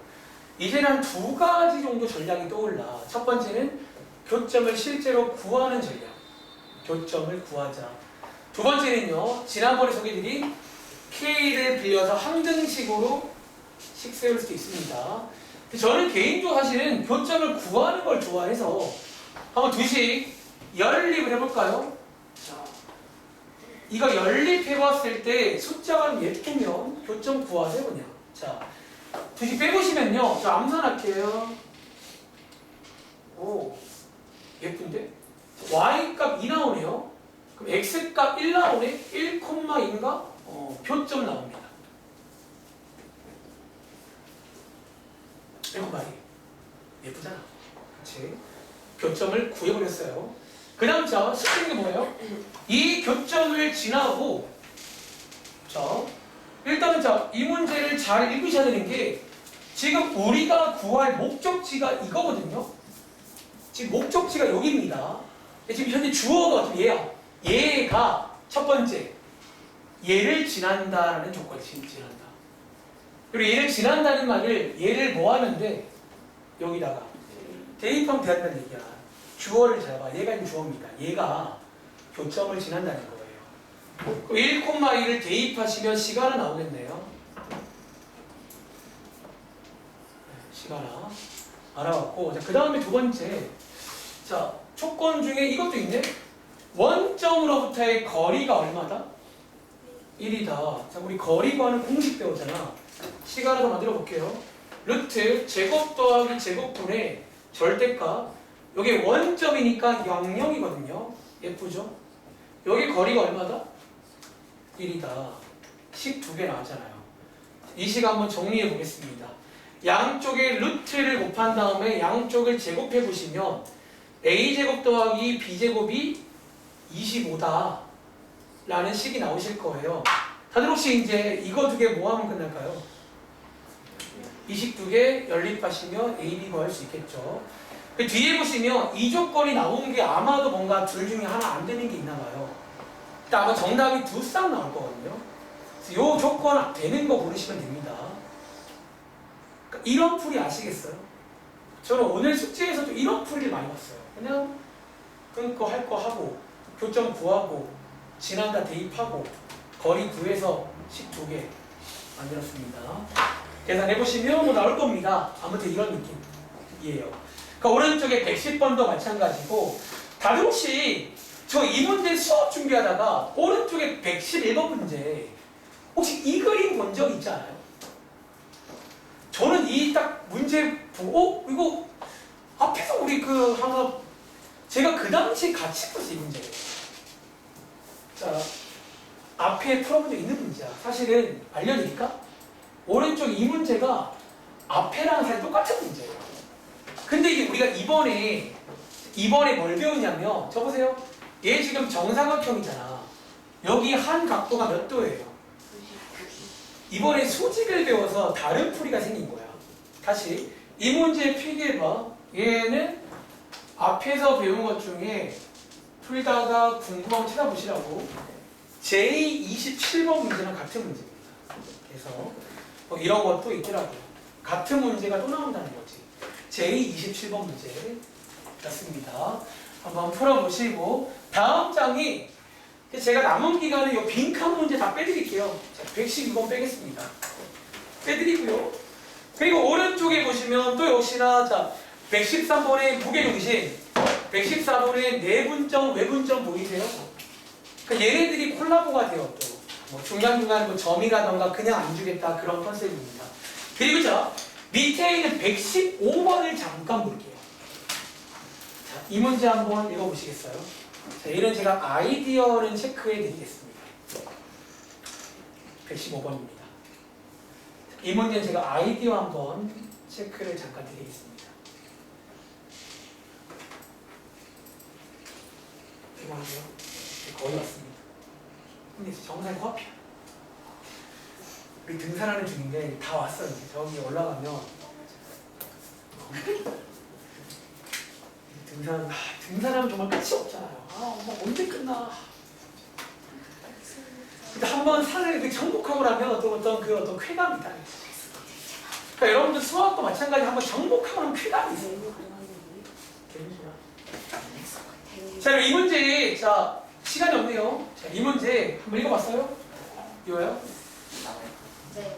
이제는 한 두 가지 정도 전략이 떠올라. 첫 번째는 교점을 실제로 구하는 전략. 교점을 구하자. 두 번째는요. 지난번에 소개드린 K를 빌려서 항등식으로 식 세울 수도 있습니다. 저는 개인적으로 사실은 교점을 구하는 걸 좋아해서 한번 두식 연립을 해볼까요? 자, 이거 연립해봤을 때 숫자가 예쁘면 교점 구하세요 그냥. 자, 두식 빼보시면요. 저 암산할게요. 오, 예쁜데? Y값 2 나오네요. 그럼 X값 1 나오네? 1,2인가? 표점 나옵니다. 1,2. 예쁘잖아. 그치? 교점을 구해버렸어요. 그 다음 자, 시키는 게 뭐예요? 이 교점을 지나고 자, 일단은 자, 이 문제를 잘 읽으셔야 되는 게 지금 우리가 구할 목적지가 이거거든요. 지금 목적지가 여기입니다. 지금 현재 주어가 지금 얘야. 얘가 첫 번째 얘를 지난다라는 조건이 지난다. 그리고 얘를 지난다는 말을 얘를 뭐 하면 돼? 여기다가 대입하면 된다는 얘기야. 주어를 잘 봐. 얘가 지금 주어입니다. 얘가 교점을 지난다는 거예요. 그럼 1,2를 대입하시면 시간은 나오겠네요. 시간아 알아봤고, 그 다음에 두 번째, 자 조건 중에 이것도 있네. 원점으로부터의 거리가 얼마다? 1이다. 자, 우리 거리 구하는 공식 배우잖아. 시간을 만들어 볼게요. 루트 제곱 더하기 제곱분의 절대값. 여기 원점이니까 0,0이거든요. 예쁘죠? 여기 거리가 얼마다? 1이다. 식 두 개 나왔잖아요. 이 식 한번 정리해 보겠습니다. 양쪽에 루트를 곱한 다음에 양쪽을 제곱해 보시면 a제곱 더하기 b제곱이 25다 라는 식이 나오실 거예요. 다들 혹시 이제 이거 두 개 뭐 하면 끝날까요? 이 식 두 개 연립하시면 a, b 구할 수 있겠죠. 그 뒤에 보시면 이 조건이 나온 게 아마도 뭔가 둘 중에 하나 안 되는 게 있나 봐요. 일단 아마 정답이 두 쌍 나올 거거든요. 그래서 이 조건 되는 거 고르시면 됩니다. 그러니까 이런 풀이 아시겠어요? 저는 오늘 숙제에서도 이런 풀이를 많이 봤어요. 그냥 끊고 할 거 하고 교점 구하고 지난다 대입하고 거리 구해서 식 두 개 만들었습니다. 계산해보시면 뭐 나올 겁니다. 아무튼 이런 느낌이에요. 그러니까 오른쪽에 110번도 마찬가지고, 다들 혹시 저 이 문제 수업 준비하다가 오른쪽에 111번 문제 혹시 이 그림 본 적 있지 않아요? 저는 이 딱 문제 보고 이거 앞에서 우리 그 하나 제가 그 당시에 같이 풀었어요 이 문제를. 자 앞에 풀어본 적 있는 문제야. 사실은 알려드릴까? 오른쪽 이 문제가 앞에랑 사실 똑같은 문제예요. 근데 이게 우리가 이번에 뭘 배우냐면 저 보세요. 얘 지금 정사각형이잖아. 여기 한 각도가 몇 도예요? 이번에 수직을 배워서 다른 풀이가 생긴 거야. 다시 이 문제 필기해봐. 얘는 앞에서 배운 것 중에 풀다가 궁금하면 찾아보시라고. J27번 문제랑 같은 문제입니다. 그래서 뭐 이런 것도 있더라고요. 같은 문제가 또 나온다는 거지. J27번 문제 같습니다. 한번 풀어보시고 다음 장이 제가 남은 기간에 이 빈칸 문제 다 빼드릴게요. 자, 112번 빼겠습니다. 빼드리고요. 그리고 오른쪽에 보시면 또 역시나 자 113번의 무게중심, 114번의 내분점, 외분점 보이세요? 그러니까 얘네들이 콜라보가 돼요. 또 뭐 중간중간 뭐 점이라던가 그냥 안 주겠다 그런 컨셉입니다. 그리고 자 밑에 있는 115번을 잠깐 볼게요. 자, 이 문제 한번 읽어보시겠어요? 자, 이런 제가 아이디어는 체크해 드리겠습니다. 115번입니다. 이 문제는 제가 아이디어 한번 체크를 잠깐 드리겠습니다. 이거는요? 거의 왔습니다. 근데 정상이 코앞이야. 우리 등산하는 중인데 다 왔어요. 저기 올라가면 등산하면 정말 끝이 없잖아요. 엄마 언제 끝나? 근데 한번 산을 정복하고 나면 어떤 쾌감이 있다. 그러니까 여러분들 수학도 마찬가지 한번 정복하고 나면 쾌감이 있어요. 자, 그럼 이 문제, 자, 시간이 없네요. 자, 이 문제 한번 읽어봤어요? 이거요? 네.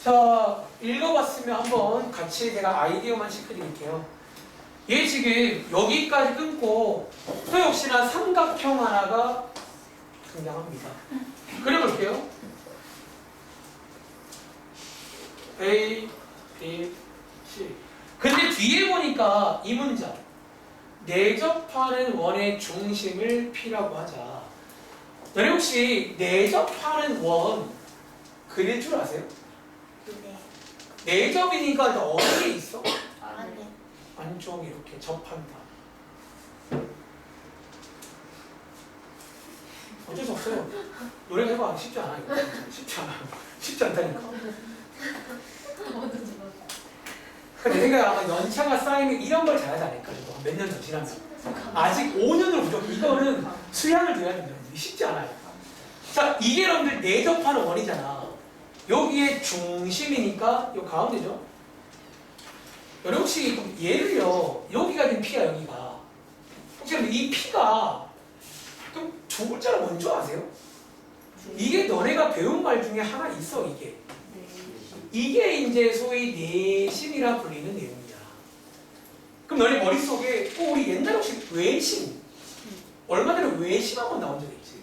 자, 읽어봤으면 한번 같이 제가 아이디어만 체크드릴게요. 얘 지금 여기까지 끊고 또 역시나 삼각형 하나가 등장합니다. 그려볼게요. A, B, C. 근데 뒤에 보니까 이 문장 내접하는 원의 중심을 P라고 하자. 너네 혹시 내접하는 원 그릴 줄 아세요? 네. 내접이니까 어디에 있어? 안에. 안쪽 이렇게 접한다. 어쩔 수 없어요. 노래 해봐. 쉽지 않아요. 쉽지 않아요. 쉽지 않다니까. 내 생각에 아마 연차가 쌓이면 이런 걸 잘하지 않을까. 몇 년 더 지나면. 아직 5년을 부족. 이거는 수량을 둬야 됩니다. 쉽지 않아요. 자, 이게 여러분들 내접하는 원이잖아. 여기에 중심이니까 이 가운데죠. 여러분 혹시 얘를요. 여기가 된 P야 여기가. 혹시 이 P가 또 두 글자를 뭔지 아세요? 이게 너네가 배운 말 중에 하나 있어 이게. 이게 이제 소위 내심이라 불리는 내용이야. 그럼 너네 머릿속에 우리 옛날에 혹시 외심 얼마 전에 외심 한번 나온 적 있지?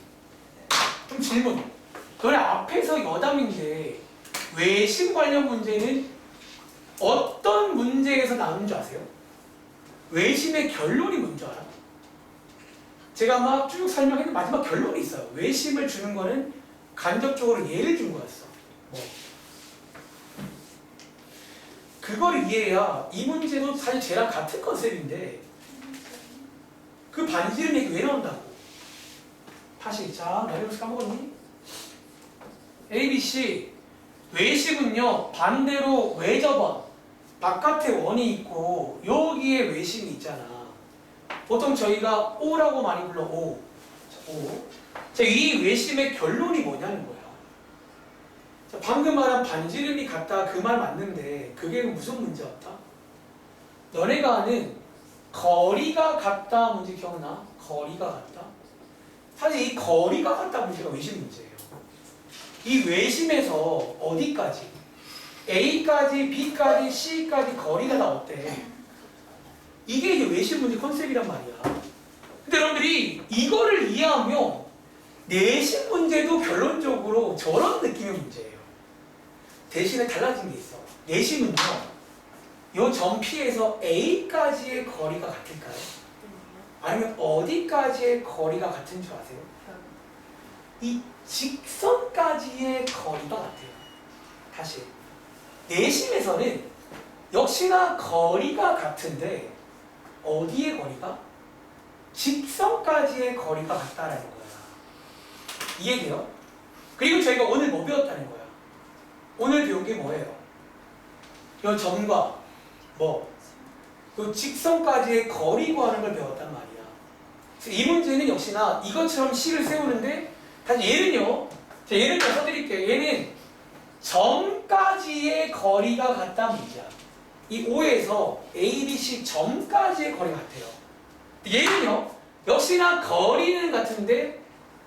좀 질문. 너네 앞에서 여담인데 외심 관련 문제는 어떤 문제에서 나온 줄 아세요? 외심의 결론이 뭔지 알아? 제가 막 쭉 설명했는데 마지막 결론이 있어요. 외심을 주는 거는 간접적으로 예를 준 거였어. 뭐. 그걸 이해해야 이 문제도 사실 쟤랑 같은 컨셉인데 그 반지름 얘기 왜 나온다고? 다시 자, 너네 혹시 까먹었니? A, B, C 외심은요 반대로 외접원 바깥에 원이 있고 여기에 외심이 있잖아. 보통 저희가 O라고 많이 불러. O. 자, 이 외심의 결론이 뭐냐는 거야. 자, 방금 말한 반지름이 같다 그 말 맞는데 그게 무슨 문제였다? 너네가 아는 거리가 같다 문제 기억나? 거리가 같다? 사실 이 거리가 같다 문제가 외심 문제예요. 이 외심에서 어디까지? A까지, B까지, C까지 거리가 다 어때? 이게 이제 외심 문제 컨셉이란 말이야. 근데 여러분들 여러분들이 이거를 이해하면 내신 문제도 결론적으로 저런 느낌의 문제예요. 대신에 달라진 게 있어. 내신은요, 요 점 P에서 A까지의 거리가 같을까요? 아니면 어디까지의 거리가 같은 줄 아세요? 이 직선까지의 거리가 같아요. 다시 내심에서는 역시나 거리가 같은데 어디의 거리가? 직선까지의 거리가 같다라는 거야. 이해돼요? 그리고 저희가 오늘 뭐 배웠다는 거야? 오늘 배운 게 뭐예요? 이 점과 그 직선까지의 거리 구하는 걸 배웠단 말이야. 그래서 이 문제는 역시나 이것처럼 식을 세우는데 다시 얘는요. 자, 얘는 좀 써드릴게요. 얘는 점까지의 거리가 같다 문제야. 이 O에서 A, B, C 점까지의 거리가 같아요. 얘는요. 역시나 거리는 같은데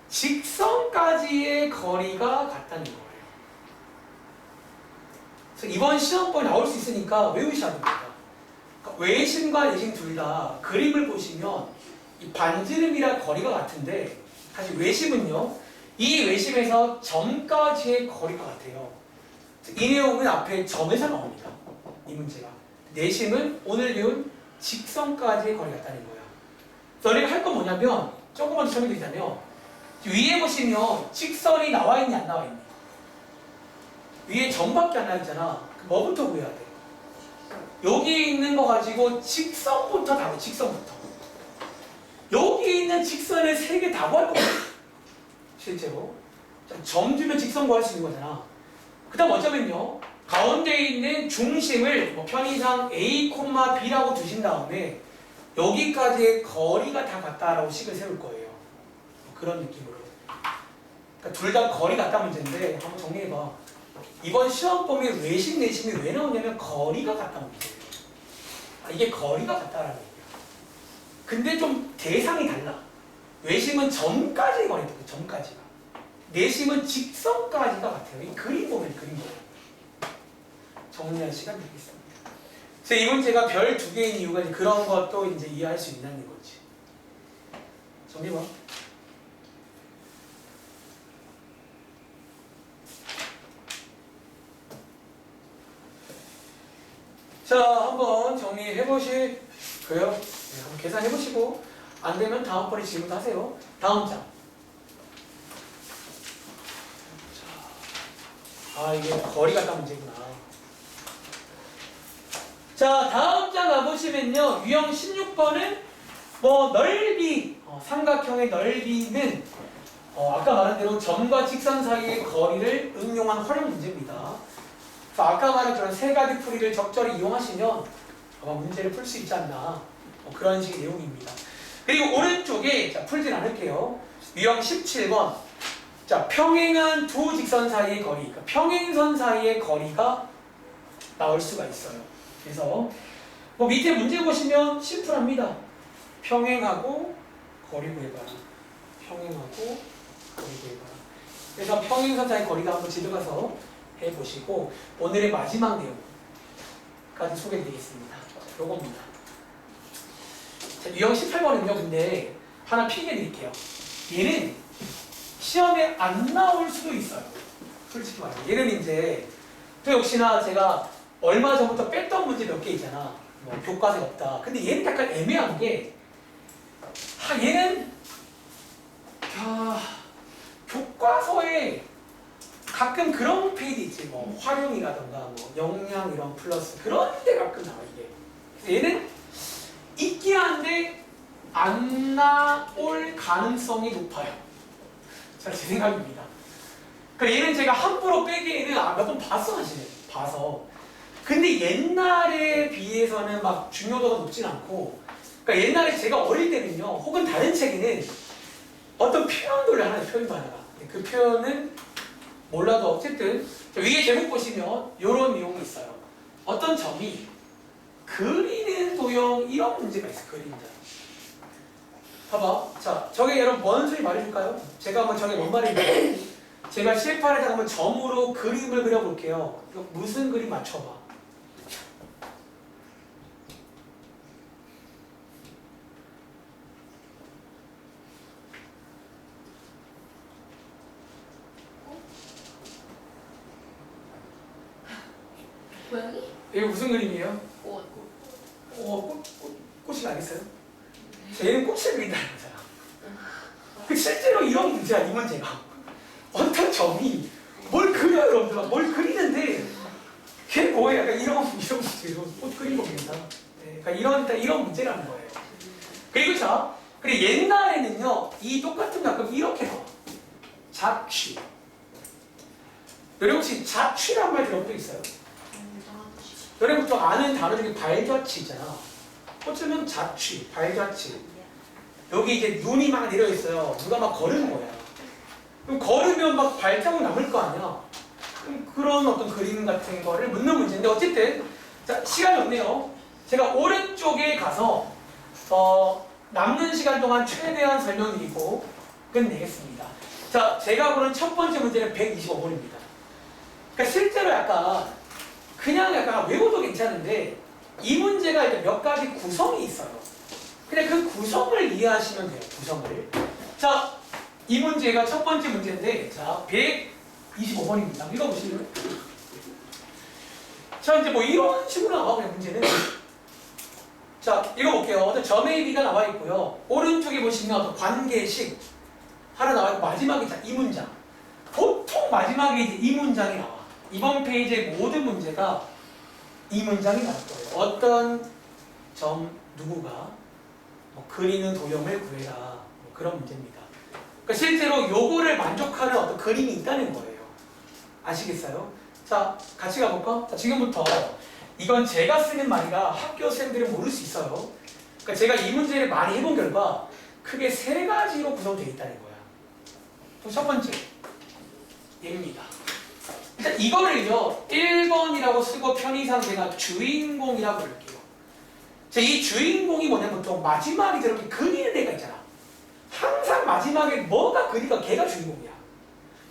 직선까지의 거리가 같다는 거예요. 그래서 이번 시험법에 나올 수 있으니까 외우셔야 됩니다. 그러니까 외심과 내심 둘 다 그림을 보시면 이 반지름이랑 거리가 같은데 다시 외심은요. 이 외심에서 점까지의 거리가 같아요. 이 내용은 앞에 점에서 나옵니다. 이 문제가. 내심은 오늘 배운 직선까지의 거리가 같다는 거예요. 너희가 할 건 뭐냐면 조금만 더 설명드리자면 위에 보시면 직선이 나와 있니 안 나와 있니? 위에 점밖에 안 나와 있잖아. 뭐부터 구해야 돼? 여기 있는 거 가지고 직선부터 다 구해. 직선부터. 여기 있는 직선을 3개 다 구할 거야. 실제로. 점 주면 직선 구할 수 있는 거잖아. 그 다음 어쩌면요. 가운데 있는 중심을 편의상 A, B라고 두신 다음에 여기까지의 거리가 다 같다라고 식을 세울 거예요. 그런 느낌으로. 그러니까 둘 다 거리 같다 문제인데 한번 정리해봐. 이번 시험범위 외심, 내심이 왜 나오냐면 거리가 같다 문제예요. 이게 거리가 같다라는 얘기야. 근데 좀 대상이 달라. 외심은 점까지의 거리다. 점까지가. 내심은 직선까지가 같아요. 이 그림 보면 그림 보면. 정리할 시간 드리겠습니다. 그래서 이 문제가 별 2개인 이유가 그런 것도 이제 이해할 수 있다는 거지. 정리봐. 자, 한번 정리해 보시고요. 네, 한번 계산해 보시고 안 되면 다음번에 질문하세요. 다음 장. 아, 이게 거리가 딱 문제구나. 자, 다음 장 가보시면요. 유형 16번은 넓이, 삼각형의 넓이는 아까 말한 대로 점과 직선 사이의 거리를 응용한 활용 문제입니다. 그래서 아까 말한 그런 3가지 풀이를 적절히 이용하시면 아마 문제를 풀 수 있지 않나 그런 식의 내용입니다. 그리고 오른쪽에 자, 풀진 않을게요. 유형 17번 자, 평행한 두 직선 사이의 거리, 그러니까 평행선 사이의 거리가 나올 수가 있어요. 그래서 밑에 문제 보시면 심플합니다. 평행하고 거리 구해봐라. 평행하고 거리 구해봐라. 그래서 평행선 사이의 거리가 한번 집에 가서 해보시고 오늘의 마지막 내용까지 소개해드리겠습니다. 요겁니다. 자, 유형 18번은요. 근데 하나 필기해드릴게요. 얘는 시험에 안 나올 수도 있어요. 솔직히 말해. 얘는 이제 또 역시나 제가 얼마 전부터 뺐던 문제 몇 개 있잖아. 교과서에 없다. 근데 얘는 약간 애매한 게 얘는 교과서에 가끔 그런 페이지 있지. 활용이라던가 영양 이런 플러스 그런 데 가끔 나와 이게. 그래서 얘는 있긴 한데 안 나올 가능성이 높아요. 제 생각입니다. 그러니까 얘는 제가 함부로 빼기에는 몇 번 봤어 사실. 봐서. 근데 옛날에 비해서는 막 중요도가 높진 않고 그러니까 옛날에 제가 어릴 때는요. 혹은 다른 책에는 어떤 표현들을 하나 표현도 하나가 그 표현은 몰라도 어쨌든 위에 제목 보시면 이런 내용이 있어요. 어떤 점이 그리는 도형 이런 문제가 있어요. 그림자. 봐봐. 자, 저게 여러분 뭔 소리 말해줄까요? 제가 한번 저게 뭔 말인지 제가 실판에다가 한번 점으로 그림을 그려볼게요. 이거 무슨 그림 맞춰봐. 이거 무슨 그림이에요? 꽃. 꽃이 나겠어요? 얘는 꽃을 그린다는 거잖아. 그 실제로 이런 문제야, 이 문제가. 어떤 점이 뭘 그려요, 여러분들. 뭘 그리는데 걔 뭐예요? 약간 이런 문제로 꽃 그린 겁니다. 네, 그러니까 이런 문제라는 거예요. 그리고 자, 그리고 옛날에는요, 이 똑같은 가끔 이렇게 나와. 잡취. 여러분 혹시 잡취란 말 들어본 적 있어요? 여러분 또 아는 단어 중에 발자취 있잖아. 어쩌면 잡취, 발자취. 여기 이제 눈이 막 내려 있어요. 누가 막 걸은 거야. 그럼 걸으면 막 발자국 남을 거 아니야. 그럼 그런 어떤 그림 같은 거를 묻는 문제인데 어쨌든 자, 시간이 없네요. 제가 오른쪽에 가서 남는 시간 동안 최대한 설명드리고 끝내겠습니다. 자, 제가 보는 첫 번째 문제는 125번입니다. 그러니까 실제로 그냥 약간 외워도 괜찮은데 이 문제가 이제 몇 가지 구성이 있어요. 그냥 그 구성을 이해하시면 돼요. 구성을. 자, 이 문제가 첫 번째 문제인데 자, 125번입니다. 읽어보실래요? 자, 이제 뭐 이런 식으로 나와 그냥 문제는. 자, 읽어볼게요. 어떤 점 A, B가 나와 있고요. 오른쪽에 보시면 어떤 관계식 하나 나와 있고 마지막에 자, 이 문장. 보통 마지막에 이제 이 문장이 나와. 이번 페이지의 모든 문제가 이 문장이 나올 거예요. 어떤 점 누구가 뭐 그리는 도형을 구해라. 뭐 그런 문제입니다. 그러니까 실제로 요거를 만족하는 어떤 그림이 있다는 거예요. 아시겠어요? 자, 같이 가볼까? 자, 지금부터 이건 제가 쓰는 말이라 학교생들은 모를 수 있어요. 그러니까 제가 이 문제를 많이 해본 결과 크게 3가지로 구성되어 있다는 거야. 그럼 첫 번째, 얘입니다. 일단 이거를요 1번이라고 쓰고 편의상 제가 주인공이라고 부를게요. 자, 이 주인공이 뭐냐면 보통 마지막에 저렇게 그리는 애가 있잖아. 항상 마지막에 뭐가 그리가 걔가 주인공이야.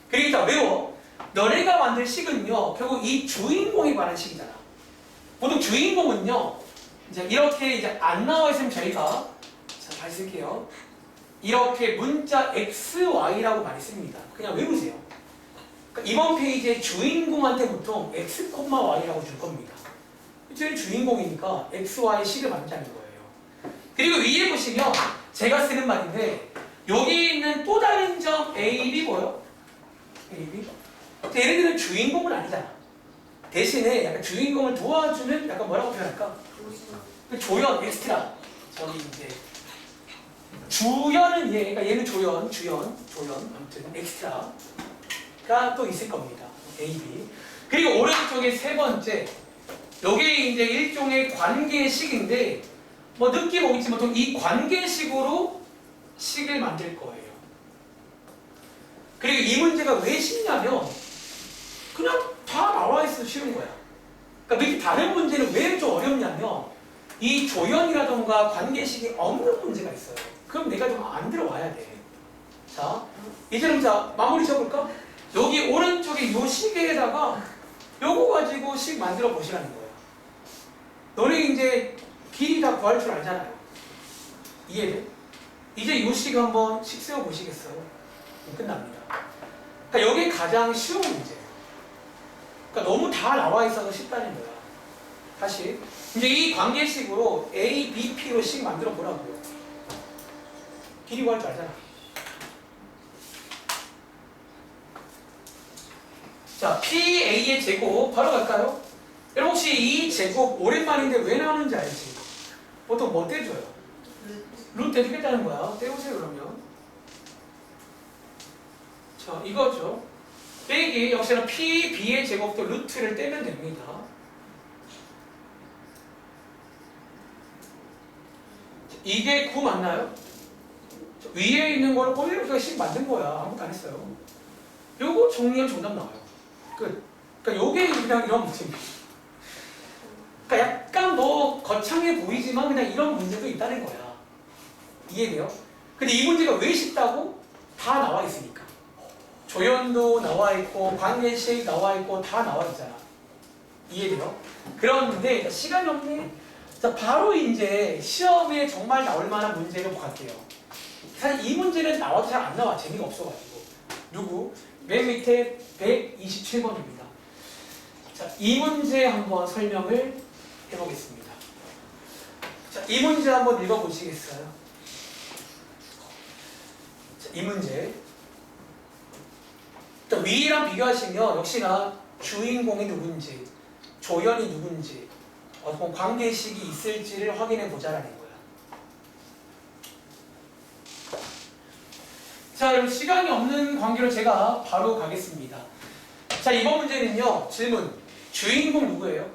그러니까 외워. 너네가 만들 식은요 결국 이 주인공에 관한 식이잖아. 보통 주인공은요 이제 이렇게 이제 안 나와 있으면 저희가 자, 잘 쓸게요. 이렇게 문자 XY라고 많이 씁니다. 그냥 외우세요. 이번 페이지에 주인공한테 보통 X, Y라고 줄 겁니다. 제일 주인공이니까 X, Y 식을 만드는 거예요. 그리고 위에 보시면 제가 쓰는 말인데 여기 있는 또 다른 점 A, B 보여? A, B? 얘네들은 주인공은 아니잖아. 대신에 약간 주인공을 도와주는 약간 뭐라고 표현할까? 조연, 엑스트라. 저기 이제 주연은 얘, 그러니까 얘는 조연, 아무튼 엑스트라가 또 있을 겁니다. A, B. 그리고 오른쪽에 3번째, 요게 이제 일종의 관계식인데 뭐 느낌 오겠지만 보통 이 관계식으로 식을 만들 거예요. 그리고 이 문제가 왜 쉽냐면 그냥 다 나와 있어서 쉬운 거야. 그러니까 이렇게 다른 문제는 왜 좀 어렵냐면 이 조연이라던가 관계식이 없는 문제가 있어요. 그럼 내가 좀 안 들어와야 돼. 자, 이제는 자 마무리 지어볼까? 여기 오른쪽에 요 시계에다가 요거 가지고 식 만들어 보시라는 거예요. 너네 이제 길이 다 구할 줄 알잖아요. 이해돼? 이제 요 식 한번 식 세워 보시겠어요? 끝납니다. 그러니까 여기 가장 쉬운 문제예요. 그러니까 너무 다 나와 있어서 쉽다는 거야. 다시 이제 이 관계식으로 A, B, P로 식 만들어 보라고요. 길이 구할 줄 알잖아. 자, PA의 제곱 바로 갈까요? 여러분 혹시 이 제곱 오랜만인데 왜 나오는지 알지? 보통 뭐 떼줘요? 루트 떼주겠다는 거야. 떼우세요 그러면. 자, 이거죠. 빼기 역시나 P, B의 제곱도 루트를 떼면 됩니다. 이게 9 맞나요? 위에 있는 거를 꼬리로 식 만든 거야. 아무것도 안 했어요. 요거 정리하면 정답 나와요. 끝. 그러니까 요게 그냥 이런 문제입니다. 그러니까 약간 뭐 거창해 보이지만 그냥 이런 문제도 있다는 거야. 이해돼요? 근데 이 문제가 왜 쉽다고? 다 나와 있으니까. 조연도 나와 있고 관계식 나와 있고 다 나와 있잖아. 이해돼요? 그런데 시간이 없네. 자, 바로 이제 시험에 정말 나올 만한 문제로 갈게요. 사실 이 문제는 나와도 잘 안 나와. 재미가 없어가지고. 누구? 맨 밑에 127번입니다. 자, 이 문제 한번 설명을 해보겠습니다. 자, 이 문제 한번 읽어보시겠어요? 자, 이 문제. 자, 위랑 비교하시면 역시나 주인공이 누군지, 조연이 누군지, 어떤 관계식이 있을지를 확인해 보자라는 거야. 자, 여러분 시간이 없는 관계로 제가 바로 가겠습니다. 자, 이번 문제는요. 질문. 주인공 누구예요?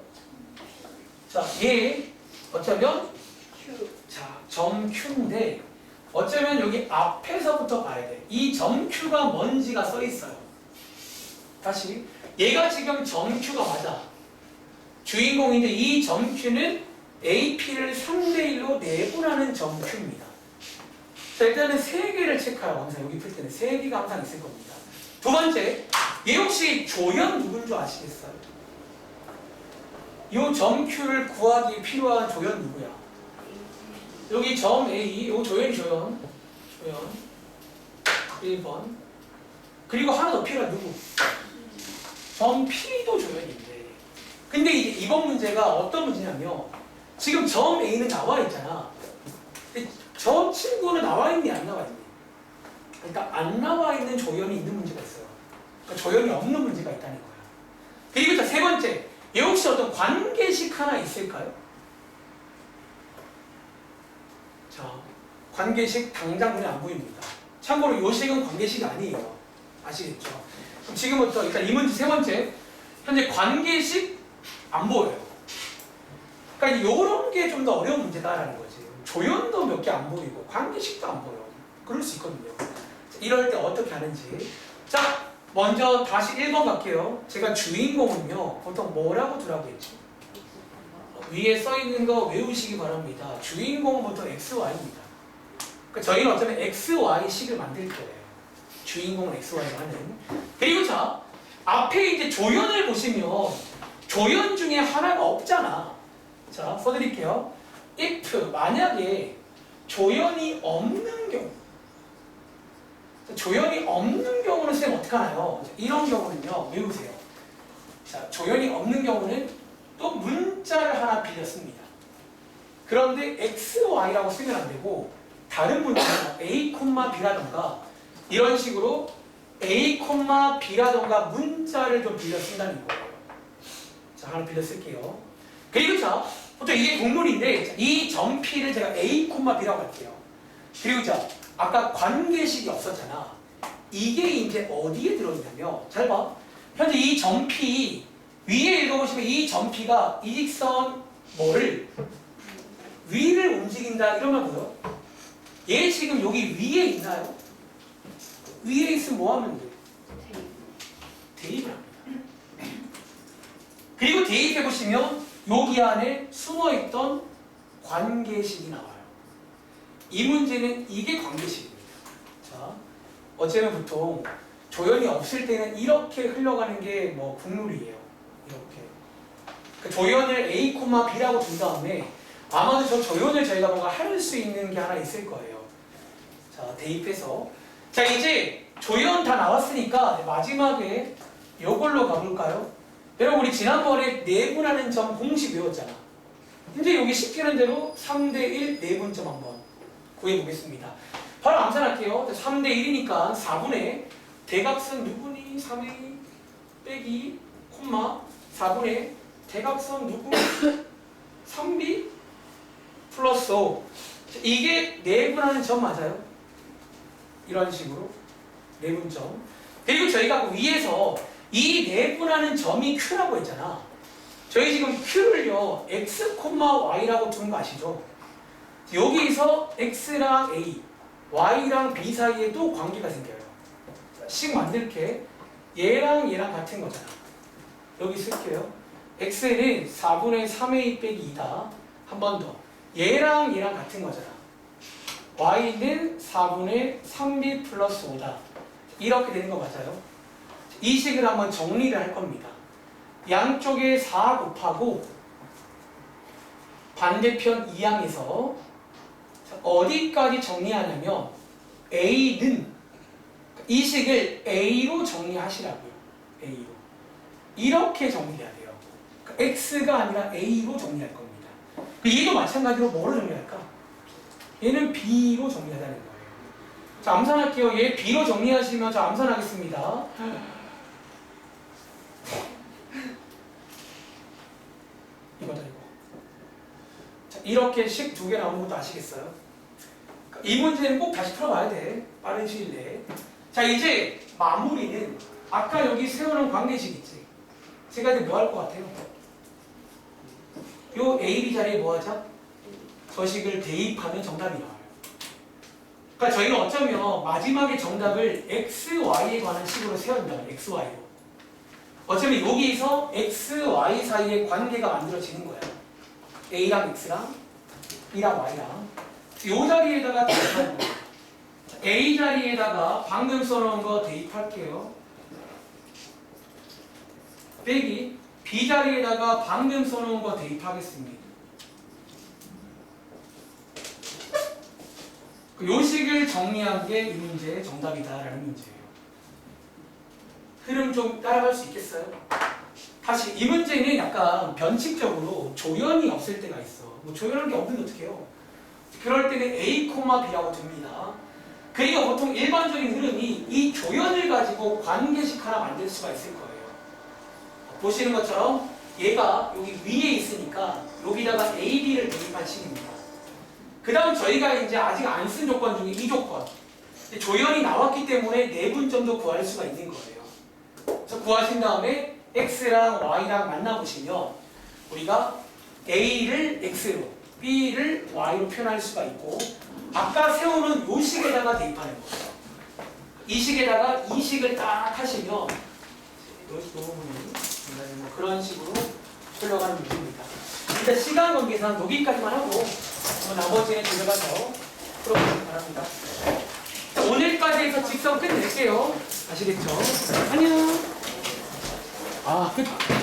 자, 얘 어쩌면 자, 점 Q인데 어쩌면 여기 앞에서부터 봐야 돼. 이 점 Q가 뭔지가 써 있어요. 다시 얘가 지금 점 Q가 맞아. 주인공인데 이 점 Q는 AP를 3대1로 내분하는 점 Q입니다. 자, 일단은 3개를 체크해요. 항상 여기 풀 때는 3개가 항상 있을 겁니다. 두 번째, 얘 혹시 조연 누군 줄 아시겠어요? 이 점 Q를 구하기 필요한 조연 누구야? 여기 점 A, 이 조연이 조연 1번. 그리고 하나 더 필요한 누구? 점 P도 조연인데. 근데 이제 이번 문제가 어떤 문제냐면 지금 점 A는 나와 있잖아. 근데 저 친구는 나와 있니 안 나와 있니? 그러니까 안 나와 있는 조연이 있는 문제가 있어요. 그러니까 조연이 없는 문제가 있다는 거야. 그리고 자, 세 번째, 얘 혹시 어떤 관계식 하나 있을까요? 자, 관계식 당장 눈에 안 보입니다. 참고로 요 식은 관계식이 아니에요. 아시겠죠? 그럼 지금부터 일단 이 문제 세 번째, 현재 관계식 안 보여요. 그러니까 요런 게 좀 더 어려운 문제다라는 거지. 조연도 몇 개 안 보이고 관계식도 안 보여. 그럴 수 있거든요. 자, 이럴 때 어떻게 하는지. 자, 먼저 다시 1번 갈게요. 제가 주인공은요 보통 뭐라고 두라고 했죠? 위에 써있는 거 외우시기 바랍니다. 주인공은 보통 XY입니다. 그러니까 저희는 어쩌면 XY식을 만들 거예요. 주인공은 XY로 하는. 그리고 자, 앞에 이제 조연을 보시면 조연 중에 하나가 없잖아. 자, 써드릴게요. if 만약에 조연이 없는 경우, 조연이 없는 경우는 쌤 어떻게 하나요? 이런 경우는요 외우세요. 자, 조연이 없는 경우는 또 문자를 하나 빌렸습니다. 그런데 XY라고 쓰면 안 되고 다른 문자는 A, B라던가 이런 식으로 A, B라던가 문자를 좀 빌려 쓴다는 거예요. 자, 하나 빌려 쓸게요. 그리고 자, 보통 이게 동물인데 이 점 P를 제가 A, B라고 할게요. 그리고 자, 아까 관계식이 없었잖아. 이게 이제 어디에 들어있냐면 잘 봐. 현재 이 점 P 위에 읽어보시면 이 점 P가 이 직선 뭐를 위를 움직인다 이러면 뭐요? 얘 지금 여기 위에 있나요? 위에 있으면 뭐 하면 돼? 대입을 합니다. 그리고 대입해보시면 여기 안에 숨어있던 관계식이 나와요. 이 문제는 이게 관계식입니다. 자, 어쩌면 보통 조연이 없을 때는 이렇게 흘러가는 게 뭐 국룰이에요. 이렇게. 그 조연을 A, B라고 둔 다음에 아마도 저 조연을 저희가 뭔가 할 수 있는 게 하나 있을 거예요. 자, 대입해서. 자, 이제 조연 다 나왔으니까 마지막에 이걸로 가볼까요? 여러분, 우리 지난번에 내분하는 점 공식 외웠잖아. 이제 여기 시키는 대로 3대1 내분점 한번 구해보겠습니다. 바로 암산할게요. 3대1이니까 4분의 대각선 누구니? 3a 빼기 콤마 4분의 대각선 누구? 3b 플러스 5. 이게 내분하는 점 맞아요? 이런 식으로 내분점. 그리고 저희가 위에서 이 내분하는 점이 Q라고 했잖아. 저희 지금 Q를요 X, Y라고 둔 거 아시죠? 여기서 X랑 A, Y랑 B 사이에 또 관계가 생겨요. 식 만들게. 얘랑 얘랑 같은 거잖아. 여기 쓸게요. X는 4분의 3A 빼기 2다. 한 번 더. 얘랑 얘랑 같은 거잖아. Y는 4분의 3B 플러스 5다. 이렇게 되는 거 맞아요? 이 식을 한번 정리를 할 겁니다. 양쪽에 4 곱하고 반대편 2항에서 어디까지 정리하냐면 A는 이 식을 A로 정리하시라고요. A로. 이렇게 정리해야 돼요. x가 아니라 a로 정리할 겁니다. 얘도 마찬가지로 뭐로 정리할까? 얘는 b로 정리하자는 거예요. 자, 암산할게요. 얘 b로 정리하시면 자, 암산하겠습니다. 이거다 이거. 자, 이렇게 식 두 개 나오는 것도 아시겠어요? 이 문제는 꼭 다시 풀어봐야 돼. 빠른 시일 내에. 자, 이제 마무리는 아까 여기 세워놓은 관계식 있지? 제가 이제 뭐 할 것 같아요? 요 A, B 자리에 뭐 하자? 저 식을 대입하면 정답이 나와요. 그러니까 저희는 어쩌면 마지막에 정답을 X, Y에 관한 식으로 세운다면 X, Y로. 어쩌면 여기서 X, Y 사이에 관계가 만들어지는 거야. A랑 X랑 B랑 Y랑. 이 자리에다가 대입하는 거예요. A 자리에다가 방금 써놓은 거 대입할게요. 빼기 B 자리에다가 방금 써놓은 거 대입하겠습니다. 요 식을 정리한 게 이 문제의 정답이다라는 문제예요. 흐름 좀 따라갈 수 있겠어요? 다시 이 문제는 약간 변칙적으로 조연이 없을 때가 있어. 뭐 조연한 게 없는데 어떻게 해요? 그럴 때는 A, B라고 둡니다. 그러니까 보통 일반적인 흐름이 이 조연을 가지고 관계식 하나 만들 수가 있을 거예요. 보시는 것처럼 얘가 여기 위에 있으니까 여기다가 A, B를 대입한 식입니다. 그 다음 저희가 이제 아직 안 쓴 조건 중에 이 조건. 조연이 나왔기 때문에 내분점도 구할 수가 있는 거예요. 그래서 구하신 다음에 X랑 Y랑 만나보시면 우리가 A를 X로, B를 Y로 표현할 수가 있고 아까 세우는 요 식에다가 대입하는 거예요. 이 식에다가 이 식을 딱 하시면 요 부분이 그런 식으로 흘러가는 문제입니다. 일단 시간 관계상 여기까지만 하고 나머지는 들어가서 풀어보시기 바랍니다. 자, 오늘까지 해서 직선 끝낼게요. 아시겠죠? 안녕. 끝.